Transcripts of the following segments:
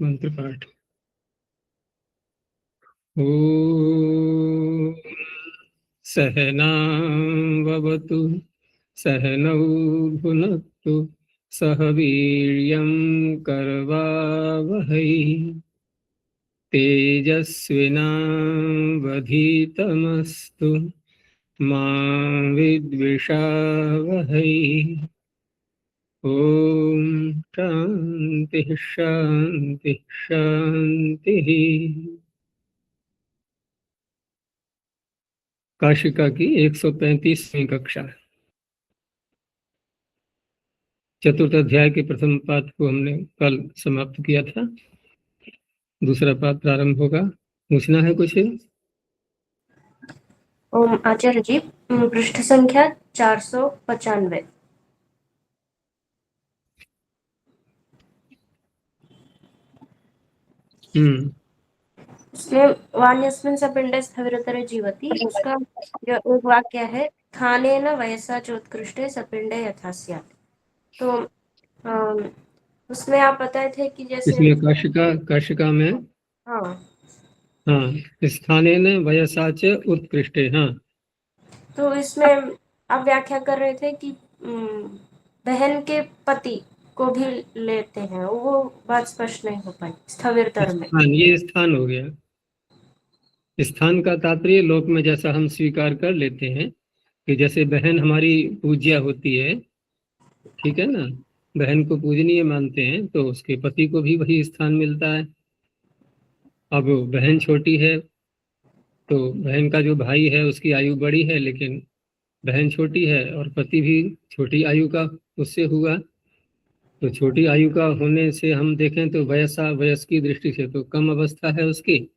मंत्र पाठ। ओम सहनावतु सहनौ भुनक्तु सह वीर्यं करवावहै तेजस्विनावधीतमस्तु मा विद्विषावहै। ओम शांति शांति शांति। काशिका की 135वीं कक्षा। चतुर्थ अध्याय के प्रथम पाठ को हमने कल समाप्त किया था। दूसरा पाठ प्रारंभ होगा। पूछना है कुछ? ओम आचार्य जी, पृष्ठ संख्या 495। इसमें वान्यस्मिन् सपिण्डे स्थविरतरे जीवति, उसका जो एक वाक्य है, स्थानेन वयसा चोत्कृष्टे सपिण्डे यथा स्यात्। तो उसमें आप बताए थे कि जैसे इसलिए काशिका में हाँ स्थानेन वयसा च उत्कृष्टे। हाँ, तो इसमें आप व्याख्या कर रहे थे कि बहन के पति को भी लेते हैं, वो बात स्पष्ट नहीं हो पाई स्थविरतर में। ये स्थान हो गया। स्थान का तात्पर्य लोक में जैसा हम स्वीकार कर लेते हैं कि जैसे बहन हमारी पूज्या होती है, ठीक है ना, बहन को पूजनीय मानते हैं, तो उसके पति को भी वही स्थान मिलता है। अब बहन छोटी है तो बहन का जो भाई है उसकी आयु बड़ी है, लेकिन बहन छोटी है और पति भी छोटी आयु का उससे हुआ, तो छोटी आयु का होने से हम देखें तो वयस की दृष्टि से तो कम अवस्था है उसकी,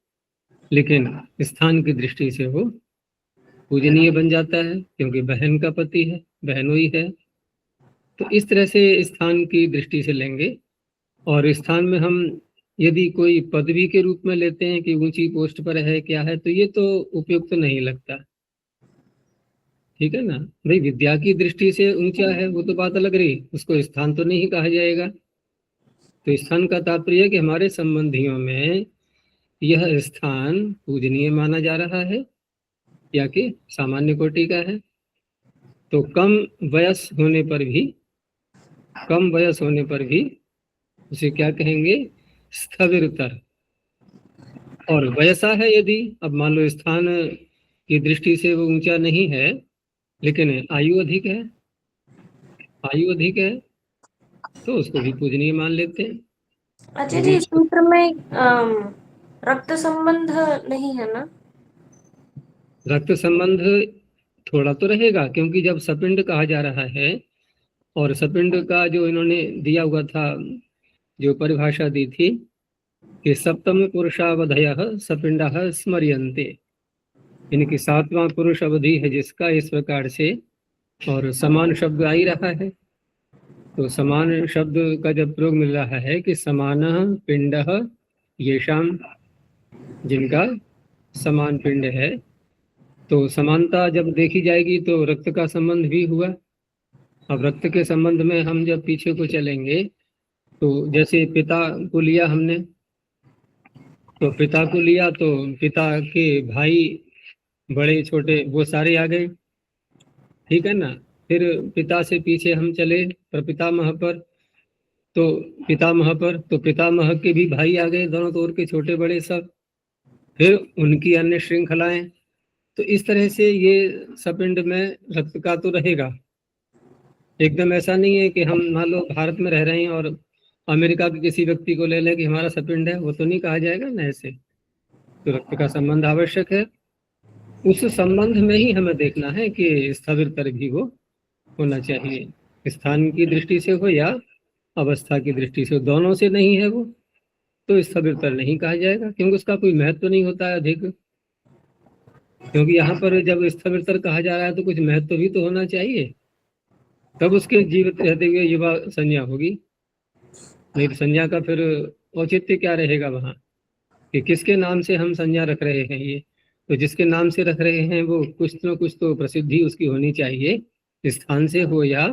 लेकिन स्थान की दृष्टि से वो पूजनीय बन जाता है क्योंकि बहन का पति है, बहनोई है। तो इस तरह से स्थान की दृष्टि से लेंगे। और स्थान में हम यदि कोई पदवी के रूप में लेते हैं कि ऊंची पोस्ट पर है क्या है, तो ये तो उपयुक्त तो नहीं लगता, ठीक है ना। भाई विद्या की दृष्टि से ऊंचा है वो तो बात अलग रही, उसको स्थान तो नहीं कहा जाएगा। तो स्थान का तात्पर्य कि हमारे संबंधियों में यह स्थान पूजनीय माना जा रहा है या कि सामान्य कोटि का है। तो कम वयस होने पर भी उसे क्या कहेंगे? स्थविरतर। और वैसा है यदि, अब मान लो स्थान की दृष्टि से वो ऊंचा नहीं है, लेकिन आयु अधिक है, तो उसको भी पूजनीय मान लेते हैं। अच्छा जी, इस सूत्र में रक्त संबंध नहीं है ना? रक्त संबंध थोड़ा तो रहेगा, क्योंकि जब सपिंड कहा जा रहा है, और सपिंड का जो इन्होंने दिया हुआ था, जो परिभाषा दी थी कि सप्तम पुरुषावधय सपिंड स्मर्यन्ते, इनकी 7वां पुरुष अवधि है जिसका, इस प्रकार से। और समान शब्द आ ही रहा है, तो समान शब्द का जब प्रयोग मिल रहा है कि समान पिंड येषाम, जिनका समान पिंड है, तो समानता जब देखी जाएगी तो रक्त का संबंध भी हुआ। अब रक्त के संबंध में हम जब पीछे को चलेंगे, तो जैसे पिता को लिया हमने, तो पिता के भाई बड़े छोटे वो सारे आ गए, ठीक है ना। फिर पिता से पीछे हम चले प्रपितामह पर, तो पितामह के भी भाई आ गए, दोनों तौर के छोटे बड़े सब, फिर उनकी अन्य श्रृंखलाएं। तो इस तरह से ये सपिंड में रक्त का तो रहेगा। एकदम ऐसा नहीं है कि हम मान लो भारत में रह रहे हैं और अमेरिका के किसी व्यक्ति को ले लें कि हमारा सपिंड है, वो तो नहीं कहा जाएगा ना ऐसे। तो रक्त का संबंध आवश्यक है, उस संबंध में ही हमें देखना है कि स्थविरतर भी वो होना चाहिए, स्थान की दृष्टि से हो या अवस्था की दृष्टि से, दोनों से नहीं है वो तो स्थविरतर नहीं कहा जाएगा, क्योंकि उसका कोई महत्व नहीं होता है अधिक। क्योंकि यहाँ पर जब स्थविरतर कहा जा रहा है तो कुछ महत्व भी तो होना चाहिए, तब उसके जीवित रहते हुए युवा संज्ञा होगी। नहीं तो संज्ञा का फिर औचित्य क्या रहेगा वहाँ, कि किसके नाम से हम संज्ञा रख रहे हैं। ये तो जिसके नाम से रख रहे हैं वो कुछ न कुछ तो प्रसिद्धि उसकी होनी चाहिए, स्थान से हो या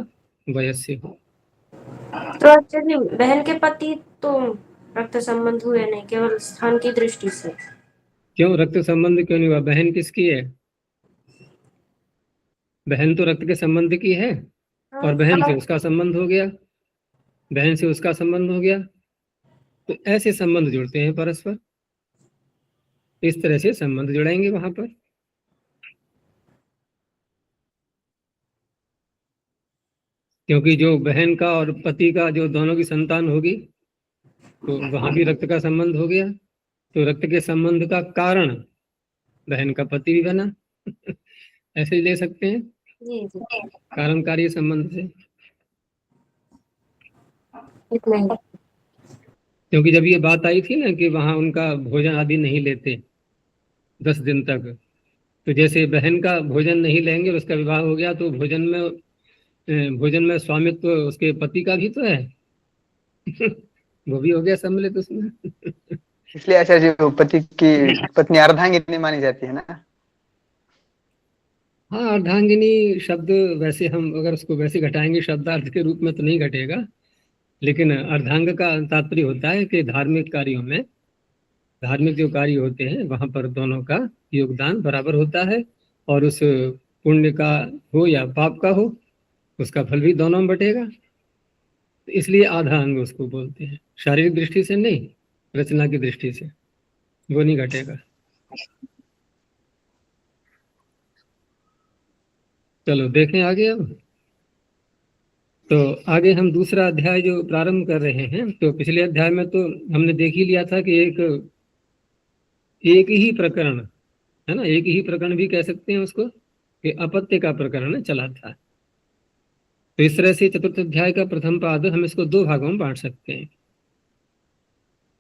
वयस से हो। तो अच्छा जी, बहन के पति तो रक्त संबंध हुए नहीं, केवल स्थान की दृष्टि से। क्यों रक्त संबंध क्यों नहीं हुआ? बहन किसकी है? बहन तो रक्त के संबंध की है, और बहन से उसका संबंध हो गया, बहन से उसका संबंध हो गया, तो ऐसे संबंध जुड़ते हैं परस्पर, इस तरह से संबंध जुड़ाएंगे वहां पर। क्योंकि जो बहन का और पति का जो दोनों की संतान होगी, तो वहां भी रक्त का संबंध हो गया, तो रक्त के संबंध का कारण बहन का पति भी बना। ऐसे ही ले सकते हैं, जी जी, कारण कार्य संबंध से। इतना ही। क्योंकि जब ये बात आई थी ना कि वहां उनका भोजन आदि नहीं लेते 10 दिन तक, तो जैसे बहन का भोजन नहीं लेंगे और उसका विवाह हो गया, तो भोजन में स्वामित्व उसके पति का भी तो है। वो भी हो गया सम्मिलित उसमें। इसलिए आचार्य जी, पति की पत्नी अर्धांगिनी मानी जाती है ना। हाँ, अर्धांगिनी शब्द वैसे हम अगर उसको वैसे घटाएंगे शब्दार्थ के रूप में तो नहीं घटेगा, लेकिन अर्धांग का तात्पर्य होता है कि धार्मिक कार्यों में, धार्मिक जो कार्य होते हैं वहां पर दोनों का योगदान बराबर होता है, और उस पुण्य का हो या पाप का हो, उसका फल भी दोनों में बटेगा। तो इसलिए आधा अंग उसको बोलते हैं, शारीरिक दृष्टि से नहीं, रचना की दृष्टि से वो नहीं घटेगा। चलो देखें आगे अब। तो आगे हम दूसरा अध्याय जो प्रारंभ कर रहे हैं, तो पिछले अध्याय में तो हमने देख ही लिया था कि एक ही प्रकरण है ना, एक ही प्रकरण भी कह सकते हैं उसको, कि अपत्य का प्रकरण चला था। तो इस तरह से चतुर्थ अध्याय का प्रथम पाद हम इसको 2 भागों में बांट सकते हैं।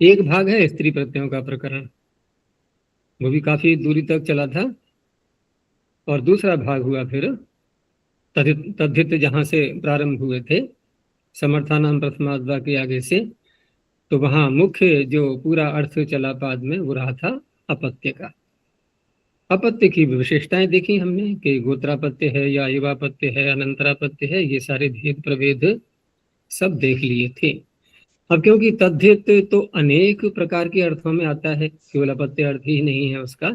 एक भाग है स्त्री प्रत्ययों का प्रकरण, वो भी काफी दूरी तक चला था, और दूसरा भाग हुआ फिर तद्धित जहां से प्रारंभ हुए थे, समर्थानाम प्रथमाद्वा के आगे से, तो वहां मुख्य जो पूरा अर्थ चला पाद में वो रहा था अपत्य का। अपत्य की विशेषताएं देखी हमने कि गोत्रापत्य है या युवापत्य है, अनंतरापत्य है, ये सारे भेद प्रभेद सब देख लिए थे। अब क्योंकि तद्धित तो अनेक प्रकार के अर्थों में आता है, केवल अपत्य अर्थ ही नहीं है उसका।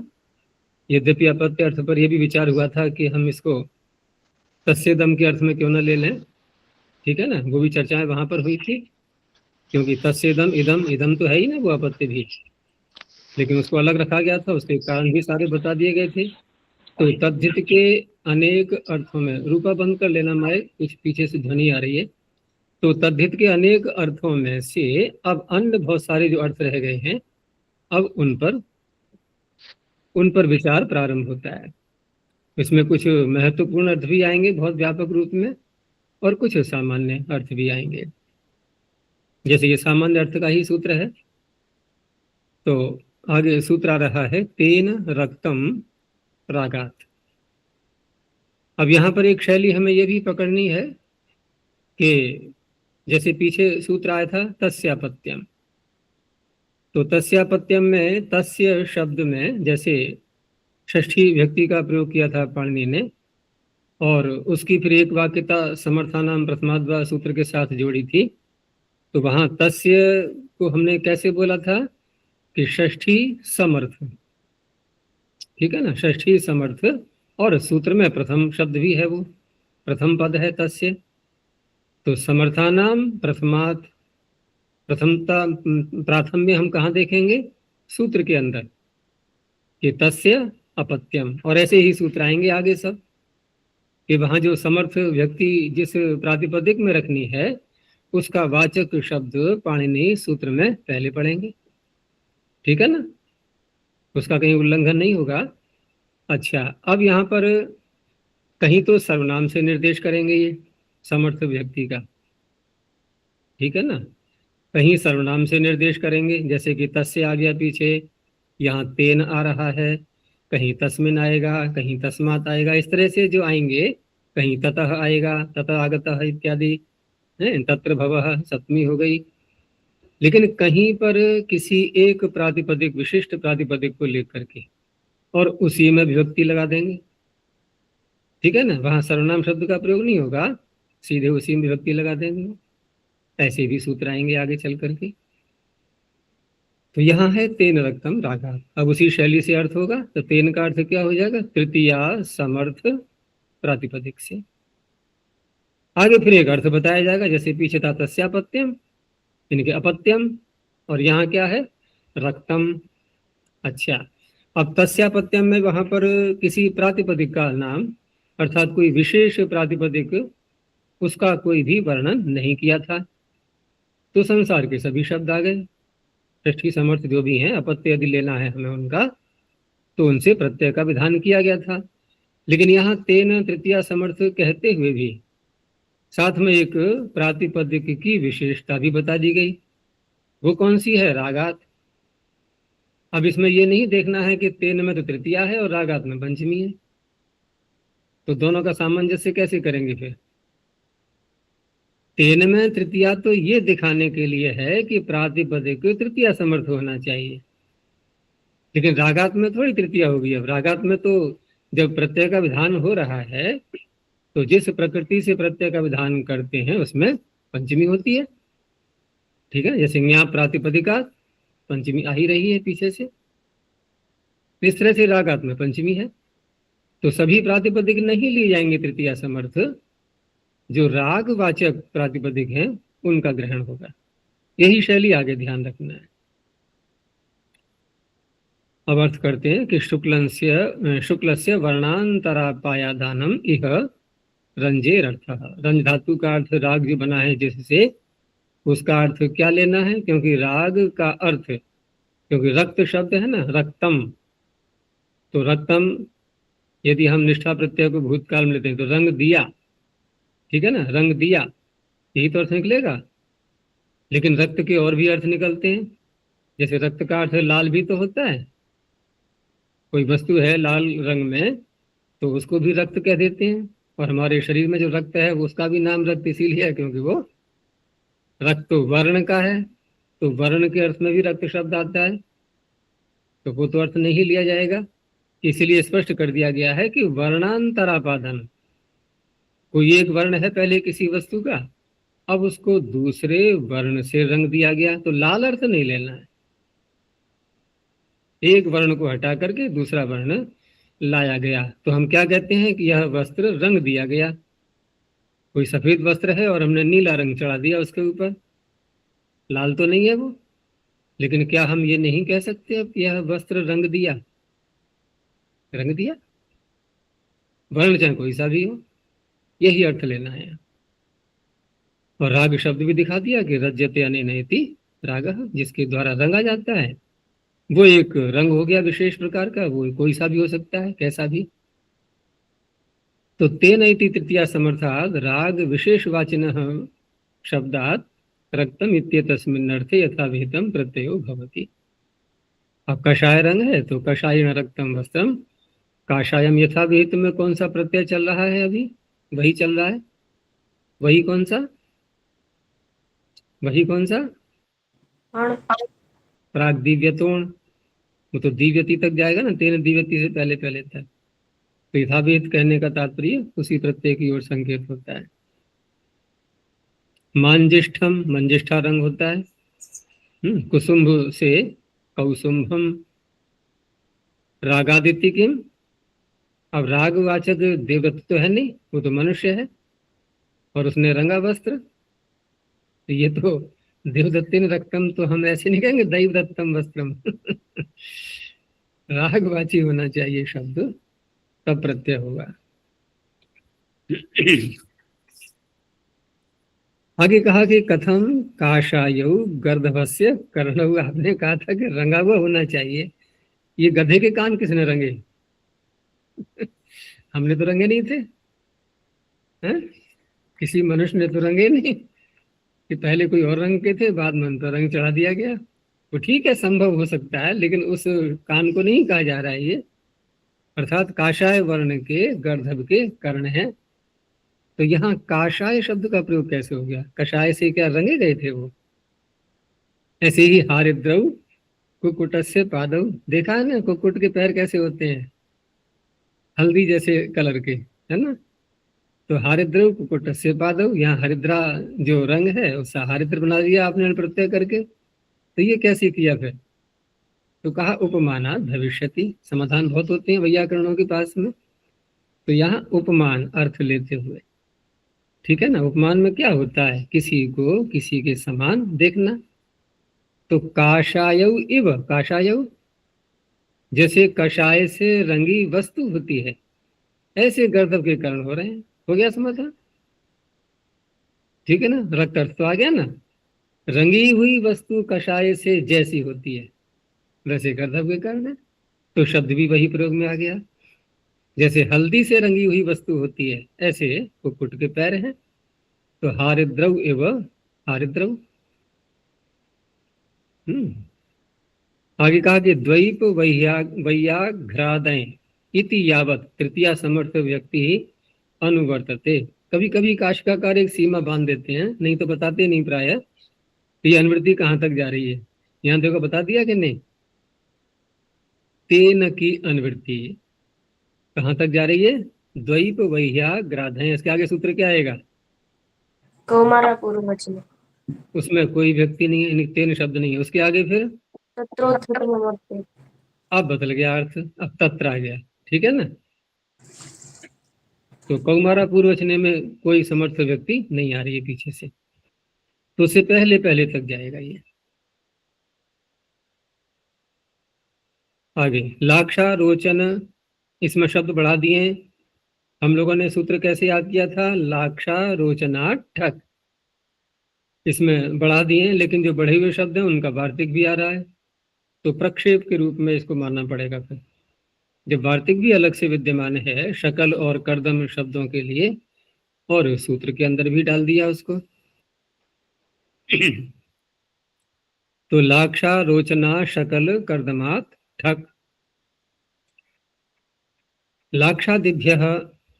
यद्यपि अपत्य अर्थ पर यह भी विचार हुआ था कि हम इसको तस्सेदम के अर्थ में क्यों ना ले लें, ठीक है ना, वो भी चर्चाएं वहां पर हुई थी। क्योंकि तस्सेदम इदम, इदम तो है ही ना वो अपत्य भी, लेकिन उसको अलग रखा गया था, उसके कारण भी सारे बता दिए गए थे। तो तद्धित के अनेक अर्थों में, रूपा बंद कर लेना, मैं कुछ पीछे से ध्वनि आ रही है। तो तद्धित के अनेक अर्थों में से अब अन्य बहुत सारे जो अर्थ रह गए हैं, अब उन पर विचार प्रारंभ होता है। इसमें कुछ महत्वपूर्ण अर्थ भी आएंगे बहुत व्यापक रूप में, और कुछ सामान्य अर्थ भी आएंगे। जैसे ये सामान्य अर्थ का ही सूत्र है, तो आगे सूत्र आ रहा है तेन रक्तम रागात। अब यहाँ पर एक शैली हमें यह भी पकड़नी है कि जैसे पीछे सूत्र आया था तस्यापत्यम, तो तस्यापत्यम में तस्य शब्द में जैसे षष्ठी व्यक्ति का प्रयोग किया था पाणिनि ने, और उसकी फिर एक वाक्यता समर्थानाम प्रथमाद्वा सूत्र के साथ जोड़ी थी। तो वहां तस्य को हमने कैसे बोला था कि षष्ठी समर्थ, ठीक है ना, षष्ठी समर्थ, और सूत्र में प्रथम शब्द भी है, वो प्रथम पद है तस्य। तो समर्थानाम प्रथमात, प्रथमता प्राथम्य हम कहाँ देखेंगे? सूत्र के अंदर, कि तस्य अपत्यम, और ऐसे ही सूत्र आएंगे आगे सब, कि वहां जो समर्थ व्यक्ति जिस प्रातिपदिक में रखनी है, उसका वाचक शब्द पाणिनि सूत्र में पहले पढ़ेंगे, ठीक है ना, उसका कहीं उल्लंघन नहीं होगा। अच्छा, अब यहाँ पर कहीं तो सर्वनाम से निर्देश करेंगे ये समर्थ व्यक्ति का, ठीक है ना, कहीं सर्वनाम से निर्देश करेंगे, जैसे कि तस्य आ गया पीछे, यहाँ तेन आ रहा है, कहीं तस्मिन आएगा, कहीं तस्मात आएगा, इस तरह से जो आएंगे, कहीं ततः आएगा, ततः आगतः इत्यादि है, तत्र भवः सप्तमी हो गई। लेकिन कहीं पर किसी एक प्रातिपदिक, विशिष्ट प्रातिपदिक को लेकर के और उसी में विभक्ति लगा देंगे, ठीक है ना, वहां सर्वनाम शब्द का प्रयोग नहीं होगा, सीधे उसी में विभक्ति लगा देंगे। ऐसे भी सूत्र आएंगे आगे चल करके। तो यहाँ है तेन रक्तम रागात। अब उसी शैली से अर्थ होगा, तो तेन का अर्थ क्या हो जाएगा? तृतीया समर्थ प्रातिपदिक से। आगे फिर एक अर्थ बताया जाएगा, जैसे पीछे था तस्यापत्यम, इनके अपत्यम, और यहाँ क्या है? रक्तम। अच्छा, अब तस्यापत्यम में वहां पर किसी प्रातिपदिक का नाम अर्थात कोई विशेष प्रातिपदिक, उसका कोई भी वर्णन नहीं किया था। तो संसार के सभी शब्द आ गए, षष्ठी समर्थ जो भी हैं, अपत्य यदि लेना है हमें उनका, तो उनसे प्रत्यय का विधान किया गया था। लेकिन यहाँ तेन तृतीया समर्थ कहते हुए भी साथ में एक प्रातिपदिक की विशेषता भी बता दी गई। वो कौन सी है? रागात। अब इसमें ये नहीं देखना है कि तेन में तो तृतीया है और रागात में पंचमी है, तो दोनों का सामंजस्य कैसे करेंगे फिर? तेन में तृतीया तो ये दिखाने के लिए है कि प्रातिपदिक तृतीया समर्थ होना चाहिए, लेकिन रागात में थोड़ी तृतीया होगी। अब रागात में तो जब प्रत्यय का विधान हो रहा है, तो जिस प्रकृति से प्रत्यय का विधान करते हैं उसमें पंचमी होती है। ठीक है, जैसे यहाँ प्रातिपदिका पंचमी आ ही रही है पीछे से, इस तरह से रागात में पंचमी है। तो सभी प्रातिपदिक नहीं लिए जाएंगे तृतीया समर्थ, जो राग वाचक प्रातिपदिक हैं उनका ग्रहण होगा। यही शैली आगे ध्यान रखना है। अब अर्थ करते हैं कि शुक्लस्य वर्णांतरापायादानम इह रंजेर अर्थ। रंज धातु का अर्थ राग जो बना है जिससे, उसका अर्थ क्या लेना है? क्योंकि राग का अर्थ, क्योंकि रक्त शब्द है ना, रक्तम, तो रक्तम यदि हम निष्ठा प्रत्यय को भूतकाल में लेते हैं तो रंग दिया, ठीक है ना, रंग दिया, यही तो अर्थ निकलेगा। लेकिन रक्त के और भी अर्थ निकलते हैं, जैसे रक्त का अर्थ लाल भी तो होता है। कोई वस्तु है लाल रंग में तो उसको भी रक्त कह देते हैं, और हमारे शरीर में जो रक्त है उसका भी नाम रक्त इसीलिए है क्योंकि वो रक्त तो वर्ण का है, तो वर्ण के अर्थ में भी रक्त शब्द आता है, तो वो तो अर्थ नहीं लिया जाएगा। इसलिए स्पष्ट कर दिया गया है कि वर्णांतरापादन, कोई एक वर्ण है पहले किसी वस्तु का, अब उसको दूसरे वर्ण से रंग दिया गया, तो लाल अर्थ नहीं लेना है। एक वर्ण को हटा करके दूसरा वर्ण लाया गया, तो हम क्या कहते हैं कि यह वस्त्र रंग दिया गया। कोई सफेद वस्त्र है और हमने नीला रंग चढ़ा दिया उसके ऊपर, लाल तो नहीं है वो, लेकिन क्या हम ये नहीं कह सकते अब यह वस्त्र रंग दिया? रंग दिया, वर्ण चाहे कोई सा भी हो, यही अर्थ लेना है। और राग शब्द भी दिखा दिया कि रज्यते अनेनेति रागः, जिसके द्वारा रंगा जाता है वो एक रंग हो गया विशेष प्रकार का, वो कोई सा भी हो सकता है, कैसा भी। तो तेन इति तृतीया समर्थाद राग विशेषवाचिनः शब्दात रक्तम इत्येतस्मिन् अर्थे यथाविहितम प्रत्ययो भवति। अब कषाय रंग है तो कषायेन रक्तम वस्त्रम, काषायम यथाविहित में कौन सा प्रत्यय चल रहा है? अभी वही चल रहा है। वही कौन सा? वही कौन सा? प्राग दिव्यतोण, वो तो दिव्यति तक जाएगा ना, तेन दिव्यति से पहले पहले तक। तो यथाविहित कहने का तात्पर्य उसी प्रत्यय की ओर संकेत होता है। मांजिष्ठम, मंजिष्ठा रंग होता है। कुसुम्भ से कौसुम्भम। रागादित्य किम, अब रागवाचक देवदत्त तो है नहीं, वो तो मनुष्य है और उसने रंगा वस्त्र, तो ये तो देवदत्तिन रक्तम, तो हम ऐसे नहीं कहेंगे दैवदत्तम वस्त्रम रागवाची होना चाहिए शब्द, तब प्रत्यय होगा। आगे कहा कि कथम काषायौ गर्दभस्य कर्णौ, आपने कहा था कि रंगा हुआ होना चाहिए। ये गधे के कान किसने रंगे? हमने तो रंगे नहीं थे, हैं? किसी मनुष्य ने तो रंगे नहीं, कि पहले कोई और रंग के थे, बाद में उन पर रंग चढ़ा दिया गया। तो ठीक है, संभव हो सकता है, लेकिन उस कान को नहीं कहा जा रहा है ये। अर्थात काषाय वर्ण के गर्दभ के कर्ण है। तो यहाँ काषाय शब्द का प्रयोग कैसे हो गया? कषाय से क्या रंगे गए थे वो? ऐसे ही हारिद्रव कुक्कुटस्य पादव, देखा है ना कुक्कुट के पैर कैसे होते हैं, हल्दी जैसे कलर के, है ना। तो हारिद्रव कुक्कुटस्य पादव, यहाँ हरिद्रा जो रंग है उसका हारिद्र बना दिया आपने प्रत्यय करके। तो ये कैसे किया फिर? तो कहा उपमानात् भविष्यति। समाधान बहुत होते हैं वैयाकरणों के पास में, तो यहाँ उपमान अर्थ लेते हुए, ठीक है ना। उपमान में क्या होता है, किसी को किसी के समान देखना। तो काषायौ इव, काषायौ जैसे कषाय से रंगी वस्तु होती है, ऐसे गर्दभ के कारण हो रहे हैं। हो गया समाधान, ठीक है ना। रक्त अर्थ तो आ गया ना। रंगी हुई वस्तु कषाय से जैसी होती है वैसे गर्दभ के कारण है, तो शब्द भी वही प्रयोग में आ गया। जैसे हल्दी से रंगी हुई वस्तु होती है, ऐसे कुक्कुट के पैर हैं। तो हारिद्रव एव हारिद्रव। आगे कहा कि द्वैप वैयाघ्रादय इति यावत तृतीया समर्थ व्यक्ति ही अनुवर्तते। कभी कभी काशिकाकार एक सीमा बांध देते हैं, नहीं तो बताते नहीं प्राय। तो ये अनुवृत्ति कहाँ तक जा रही है, यहाँ देखो बता दिया कि नहीं। तेन की अनुवृत्ति कहाँ तक जा रही है, द्वैप वैयाघ्रादय। इसके आगे सूत्र क्या आएगा, कौमारा पूर्व वचन उसमें कोई व्यक्ति नहीं है, तेन शब्द नहीं है। उसके आगे फिर तत्रोत्थुतमवर्ते। अब बदल गया अर्थ, अब तत्र आ गया, ठीक है ना। तो कौमारा पूर्ववचने में कोई समर्थ व्यक्ति नहीं आ रही है पीछे से, तो उससे पहले पहले तक जाएगा ये। आगे लाक्षारोचन, इसमें शब्द बढ़ा दिए हैं। हम लोगों ने सूत्र कैसे याद किया था, लाक्षारोचनाठक, इसमें बढ़ा दिए हैं, लेकिन जो बढ़े हुए शब्द हैं उनका वार्तिक भी आ रहा है, तो प्रक्षेप के रूप में इसको मानना पड़ेगा। फिर जब वार्तिक भी अलग से विद्यमान है शकल और कर्दम शब्दों के लिए, और सूत्र के अंदर भी डाल दिया उसको। तो लाक्षा रोचना शकल कर्दमात ठक। लाक्षादिभ्यः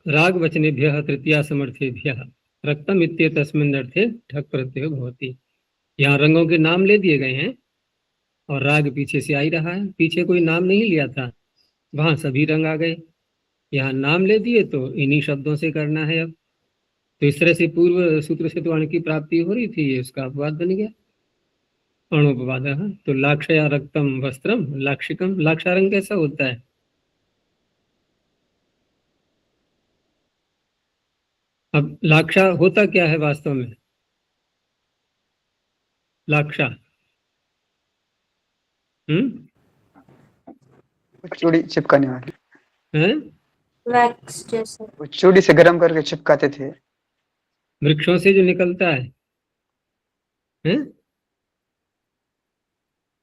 रागवचनेभ्यः तृतीया समर्थेभ्यः रक्तम इत्येतस्मिन् अर्थे ठक प्रत्यय भवति। यहाँ रंगों के नाम ले दिए गए हैं और राग पीछे से आ ही रहा है। पीछे कोई नाम नहीं लिया था, वहां सभी रंग आ गए। यहाँ नाम ले दिए तो इन्हीं शब्दों से करना है अब। तो इस तरह से पूर्व सूत्र से तो अण की प्राप्ति हो रही थी, उसका अपवाद बन गया अणुपवाद। तो लाक्षया रक्तम वस्त्रम लाक्षिकम, लाक्षा रंग कैसा होता है, अब लाक्षा होता क्या है वास्तव में, लाक्षा चूड़ी चिपकाने वाली है, वैक्स जैसा। वो चूड़ी से गर्म करके चिपकाते थे। वृक्षों से जो निकलता है, हैं?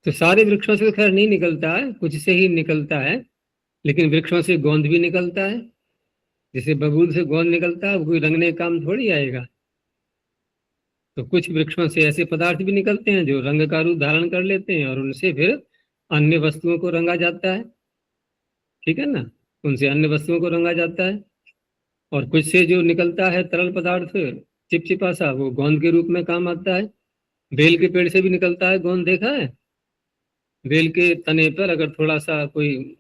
तो सारे वृक्षों से तो खैर नहीं निकलता है, कुछ से ही निकलता है, लेकिन वृक्षों से गोंद भी निकलता है। जैसे बबूल से गोंद निकलता है, वो कोई रंगने का काम थोड़ी आएगा। तो कुछ वृक्षों से ऐसे पदार्थ भी निकलते हैं जो रंग का रूप धारण कर लेते हैं, और उनसे फिर अन्य वस्तुओं को रंगा जाता है, ठीक है ना। उनसे अन्य वस्तुओं को रंगा जाता है। और कुछ से जो निकलता है तरल पदार्थ चिपचिपा सा, वो गोंद के रूप में काम आता है। बेल के पेड़ से भी निकलता है गोंद, देखा है। बेल के तने पर अगर थोड़ा सा कोई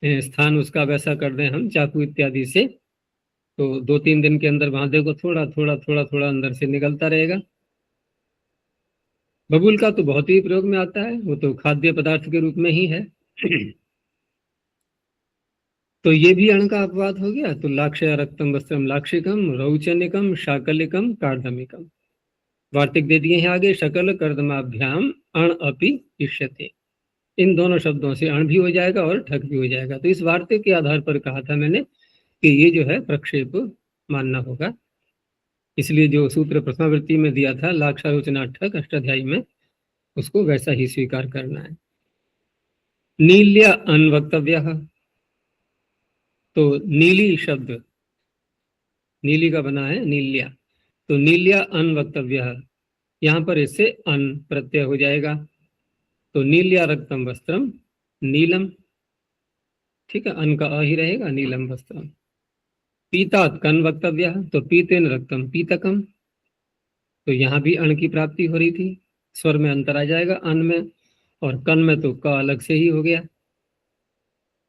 स्थान उसका वैसा कर दें हम चाकू इत्यादि से, तो 2-3 दिन के अंदर वहां देखो थोड़ा थोड़ा थोड़ा थोड़ा अंदर से निकलता रहेगा। बबूल का तो बहुत ही प्रयोग में आता है, वो तो खाद्य पदार्थ के रूप में ही है। तो ये भी अण का अपवाद हो गया। तो लाक्षया रक्तम वस्त्रम लाक्षिकम रौचनिकम शाकलिकम कार्दमिकम। वार्तिक दे दिए हैं आगे, शकल कर्दमाभ्याम अण अपि इष्यते। इन दोनों शब्दों से अण भी हो जाएगा और ठक भी हो जाएगा। तो इस वार्तिक के आधार पर कहा था मैंने कि ये जो है प्रक्षेप मानना होगा। इसलिए जो सूत्र प्रथमावृत्ति में दिया था लाक्षारोचना ठक अष्टाध्यायी में, उसको वैसा ही स्वीकार करना है। नील्य अनवक्तव्य, तो नीली शब्द नीली का बना है नील्या, तो नील्या अनवक्तव्य, यहाँ पर इससे अन प्रत्यय हो जाएगा। तो नील्या रक्तम वस्त्रम नीलम, ठीक है, अन का अ ही रहेगा, नीलम वस्त्रम। पीतात कन वक्तव्य, तो पीतेन रक्तम पीतकम, तो यहाँ भी अण की प्राप्ति हो रही थी। स्वर में अंतर आ जाएगा अन में, और कन में तो क अलग से ही हो गया।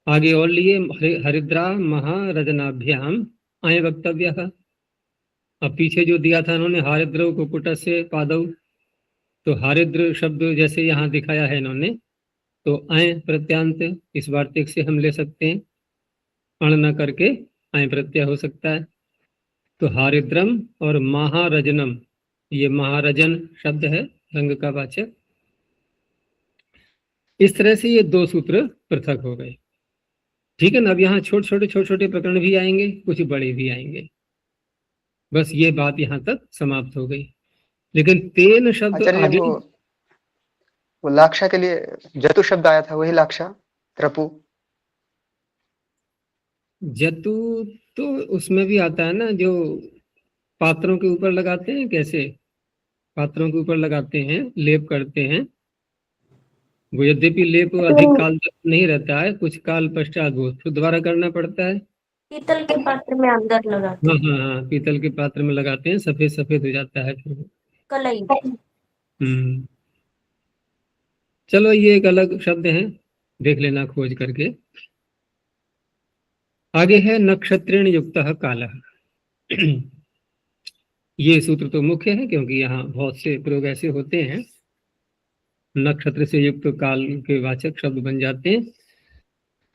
आगे और लिए हरिद्रा महारजनाभ्याम अय वक्तव्य। अब पीछे जो दिया था इन्होंने हारिद्र कुक्कुट से पादव, तो हारिद्र शब्द जैसे यहाँ दिखाया है इन्होंने, तो अय प्रत्यांत इस वार्तिक से हम ले सकते हैं, अण न करके अय प्रत्यय हो सकता है। तो हारिद्रम और महारजनम, ये महारजन शब्द है रंग का वाचक। इस तरह से ये दो सूत्र पृथक हो गए। ठीक है ना। अब यहाँ छोटे छोटे प्रकरण भी आएंगे, कुछ बड़े भी आएंगे। बस ये बात यहाँ तक समाप्त हो गई। लेकिन तेन शब्द आचार्य जी, आगे, वो लाक्षा के लिए जतु शब्द आया था, वही लाक्षा त्रपु। जतु तो उसमें भी आता है ना, जो पात्रों के ऊपर लगाते हैं, कैसे पात्रों के ऊपर लगाते हैं, लेप करते हैं। वो यद्यपि लेप अधिक काल तक नहीं रहता है, कुछ काल पश्चात वो फिर दोबारा करना पड़ता है। पीतल के पात्र में अंदर लगाते हाँ हैं, हाँ हाँ, पीतल के पात्र में लगाते हैं, सफेद सफेद हो जाता है फिर वो। कलई। चलो ये एक अलग शब्द है, देख लेना खोज करके। आगे है नक्षत्रेण युक्त कालः। ये सूत्र तो मुख्य है, क्योंकि यहाँ बहुत से प्रयोग ऐसे होते हैं नक्षत्र से युक्त काल के वाचक शब्द बन जाते हैं।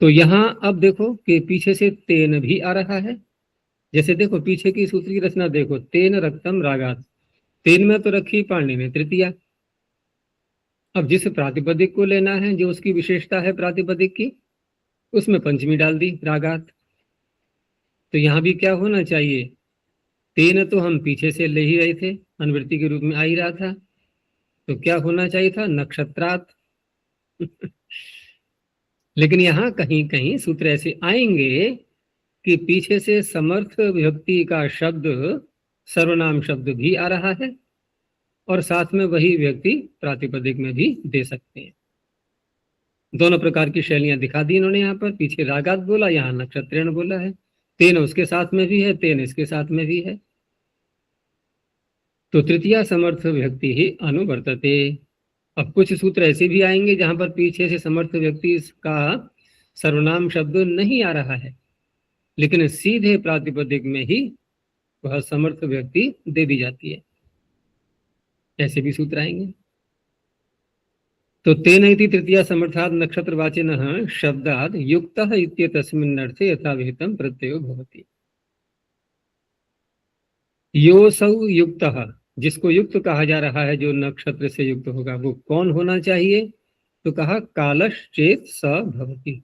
तो यहाँ अब देखो कि पीछे से तेन भी आ रहा है। जैसे देखो पीछे की सूत्र की रचना देखो, तेन रक्तम रागात, तेन में तो रखी पाणि में तृतीया। अब जिस प्रातिपदिक को लेना है, जो उसकी विशेषता है प्रातिपदिक की, उसमें पंचमी डाल दी रागात। तो यहाँ भी क्या होना चाहिए, तेन तो हम पीछे से ले ही रहे थे, अनुवृत्ति के रूप में आ ही रहा था, तो क्या होना चाहिए था, नक्षत्रात। लेकिन यहाँ कहीं कहीं सूत्र ऐसे आएंगे कि पीछे से समर्थ विभक्ति का शब्द, सर्वनाम शब्द भी आ रहा है, और साथ में वही व्यक्ति प्रातिपदिक में भी दे सकते हैं। दोनों प्रकार की शैलियां दिखा दी इन्होंने यहाँ पर। पीछे रागात बोला, यहाँ नक्षत्रेण बोला है। तेन उसके साथ में भी है, तेन इसके साथ में भी है। तो तृतीया समर्थ व्यक्ति ही अनुवर्तते। अब कुछ सूत्र ऐसे भी आएंगे जहां पर पीछे से समर्थ व्यक्ति का सर्वनाम शब्द नहीं आ रहा है, लेकिन सीधे प्रातिपदिक में ही वह समर्थ व्यक्ति दे दी जाती है। ऐसे भी सूत्र आएंगे। तो तेन इति तृतीया समर्थात् नक्षत्रवाचिनः शब्दात् युक्तः इत्येतस्मिन् अर्थे यथाविहितं प्रत्ययो भवति। योऽसौ युक्तः, जिसको युक्त कहा जा रहा है, जो नक्षत्र से युक्त होगा, वो कौन होना चाहिए, तो कहा कालश्चेत स भवति,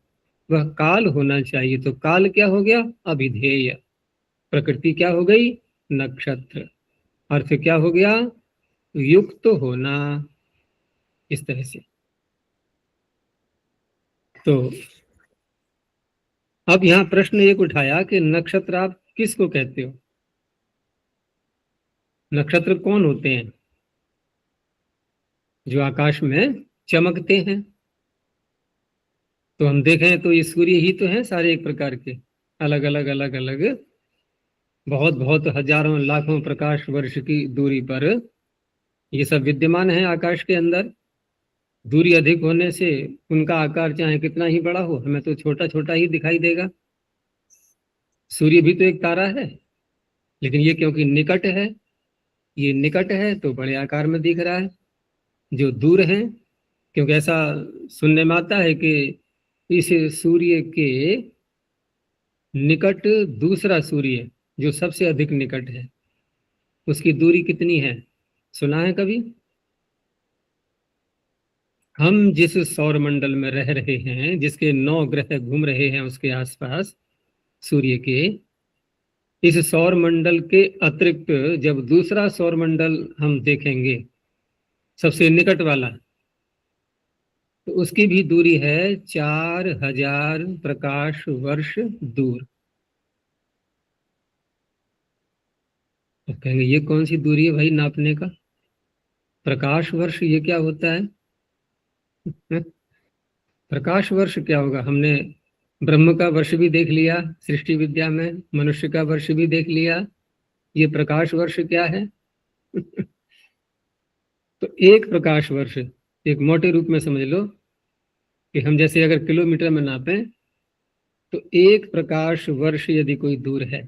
वह काल होना चाहिए। तो काल क्या हो गया, अभिधेय। प्रकृति क्या हो गई, नक्षत्र। अर्थ क्या हो गया, युक्त होना। इस तरह से। तो अब यहाँ प्रश्न एक उठाया कि नक्षत्र आप किसको कहते हो, नक्षत्र कौन होते हैं, जो आकाश में चमकते हैं। तो हम देखें तो ये सूर्य ही तो हैं सारे एक प्रकार के, अलग अलग अलग अलग, बहुत बहुत हजारों लाखों प्रकाश वर्ष की दूरी पर ये सब विद्यमान है आकाश के अंदर। दूरी अधिक होने से उनका आकार चाहे कितना ही बड़ा हो, हमें तो छोटा छोटा ही दिखाई देगा। सूर्य भी तो एक तारा है, लेकिन ये क्योंकि निकट है, ये निकट है तो बड़े आकार में दिख रहा है। जो दूर है, क्योंकि ऐसा सुनने में आता है कि इस सूर्य के निकट दूसरा सूर्य जो सबसे अधिक निकट है, उसकी दूरी कितनी है, सुना है कभी? हम जिस सौर मंडल में रह रहे हैं, जिसके 9 ग्रह घूम रहे हैं उसके आसपास सूर्य के, इस सौर मंडल के अतिरिक्त जब दूसरा सौर मंडल हम देखेंगे, सबसे निकट वाला, तो उसकी भी दूरी है 4000 प्रकाश वर्ष दूर। तो कहेंगे ये कौन सी दूरी है भाई नापने का, प्रकाश वर्ष ये क्या होता है? प्रकाश वर्ष क्या होगा? हमने ब्रह्म का वर्ष भी देख लिया सृष्टि विद्या में, मनुष्य का वर्ष भी देख लिया, ये प्रकाश वर्ष क्या है? तो एक प्रकाश वर्ष, एक मोटे रूप में समझ लो कि हम जैसे अगर किलोमीटर में नापें, तो एक प्रकाश वर्ष यदि कोई दूर है,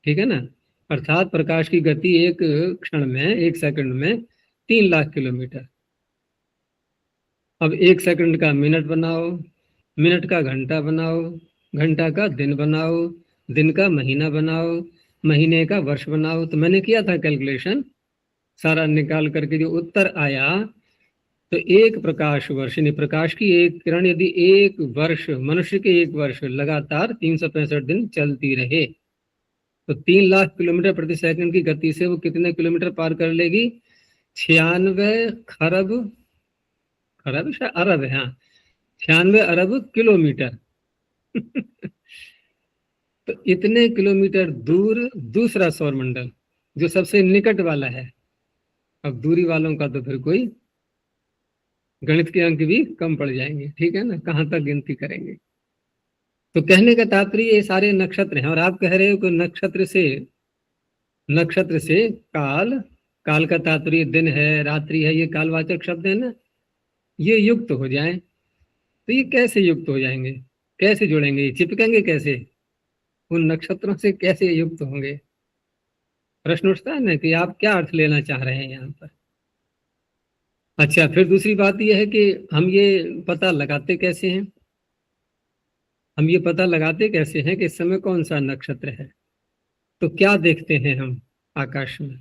ठीक है ना, अर्थात प्रकाश की गति एक क्षण में, एक सेकंड में 3 लाख किलोमीटर। अब 1 सेकंड का मिनट बनाओ, मिनट का घंटा बनाओ, घंटा का दिन बनाओ, दिन का महीना बनाओ, महीने का वर्ष बनाओ। तो मैंने किया था कैलकुलेशन सारा निकाल करके, जो उत्तर आया तो 1 प्रकाश वर्ष यानी प्रकाश की एक किरण यदि 1 वर्ष, मनुष्य के 1 वर्ष लगातार 365 दिन चलती रहे तो 3 लाख किलोमीटर प्रति सेकंड की गति से वो कितने किलोमीटर पार कर लेगी? 96 खरब, खरब शायद अरब है, हाँ 96 अरब किलोमीटर। तो इतने किलोमीटर दूर दूसरा सौर मंडल जो सबसे निकट वाला है। अब दूरी वालों का तो फिर कोई गणित के अंक भी कम पड़ जाएंगे, ठीक है ना, कहाँ तक गिनती करेंगे। तो कहने का तात्पर्य ये सारे नक्षत्र हैं, और आप कह रहे हो कि नक्षत्र से काल, काल का तात्पर्य दिन है, रात्रि है, ये कालवाचक शब्द है ना, ये युक्त हो जाएं। तो ये कैसे युक्त हो जाएंगे, कैसे जुड़ेंगे, ये चिपकेंगे कैसे, उन नक्षत्रों से कैसे युक्त होंगे? प्रश्न उठता है ना कि आप क्या अर्थ लेना चाह रहे हैं यहाँ पर। अच्छा, फिर दूसरी बात यह है कि हम ये पता लगाते कैसे हैं, हम ये पता लगाते कैसे हैं कि इस समय कौन सा नक्षत्र है। तो क्या देखते हैं हम आकाश में?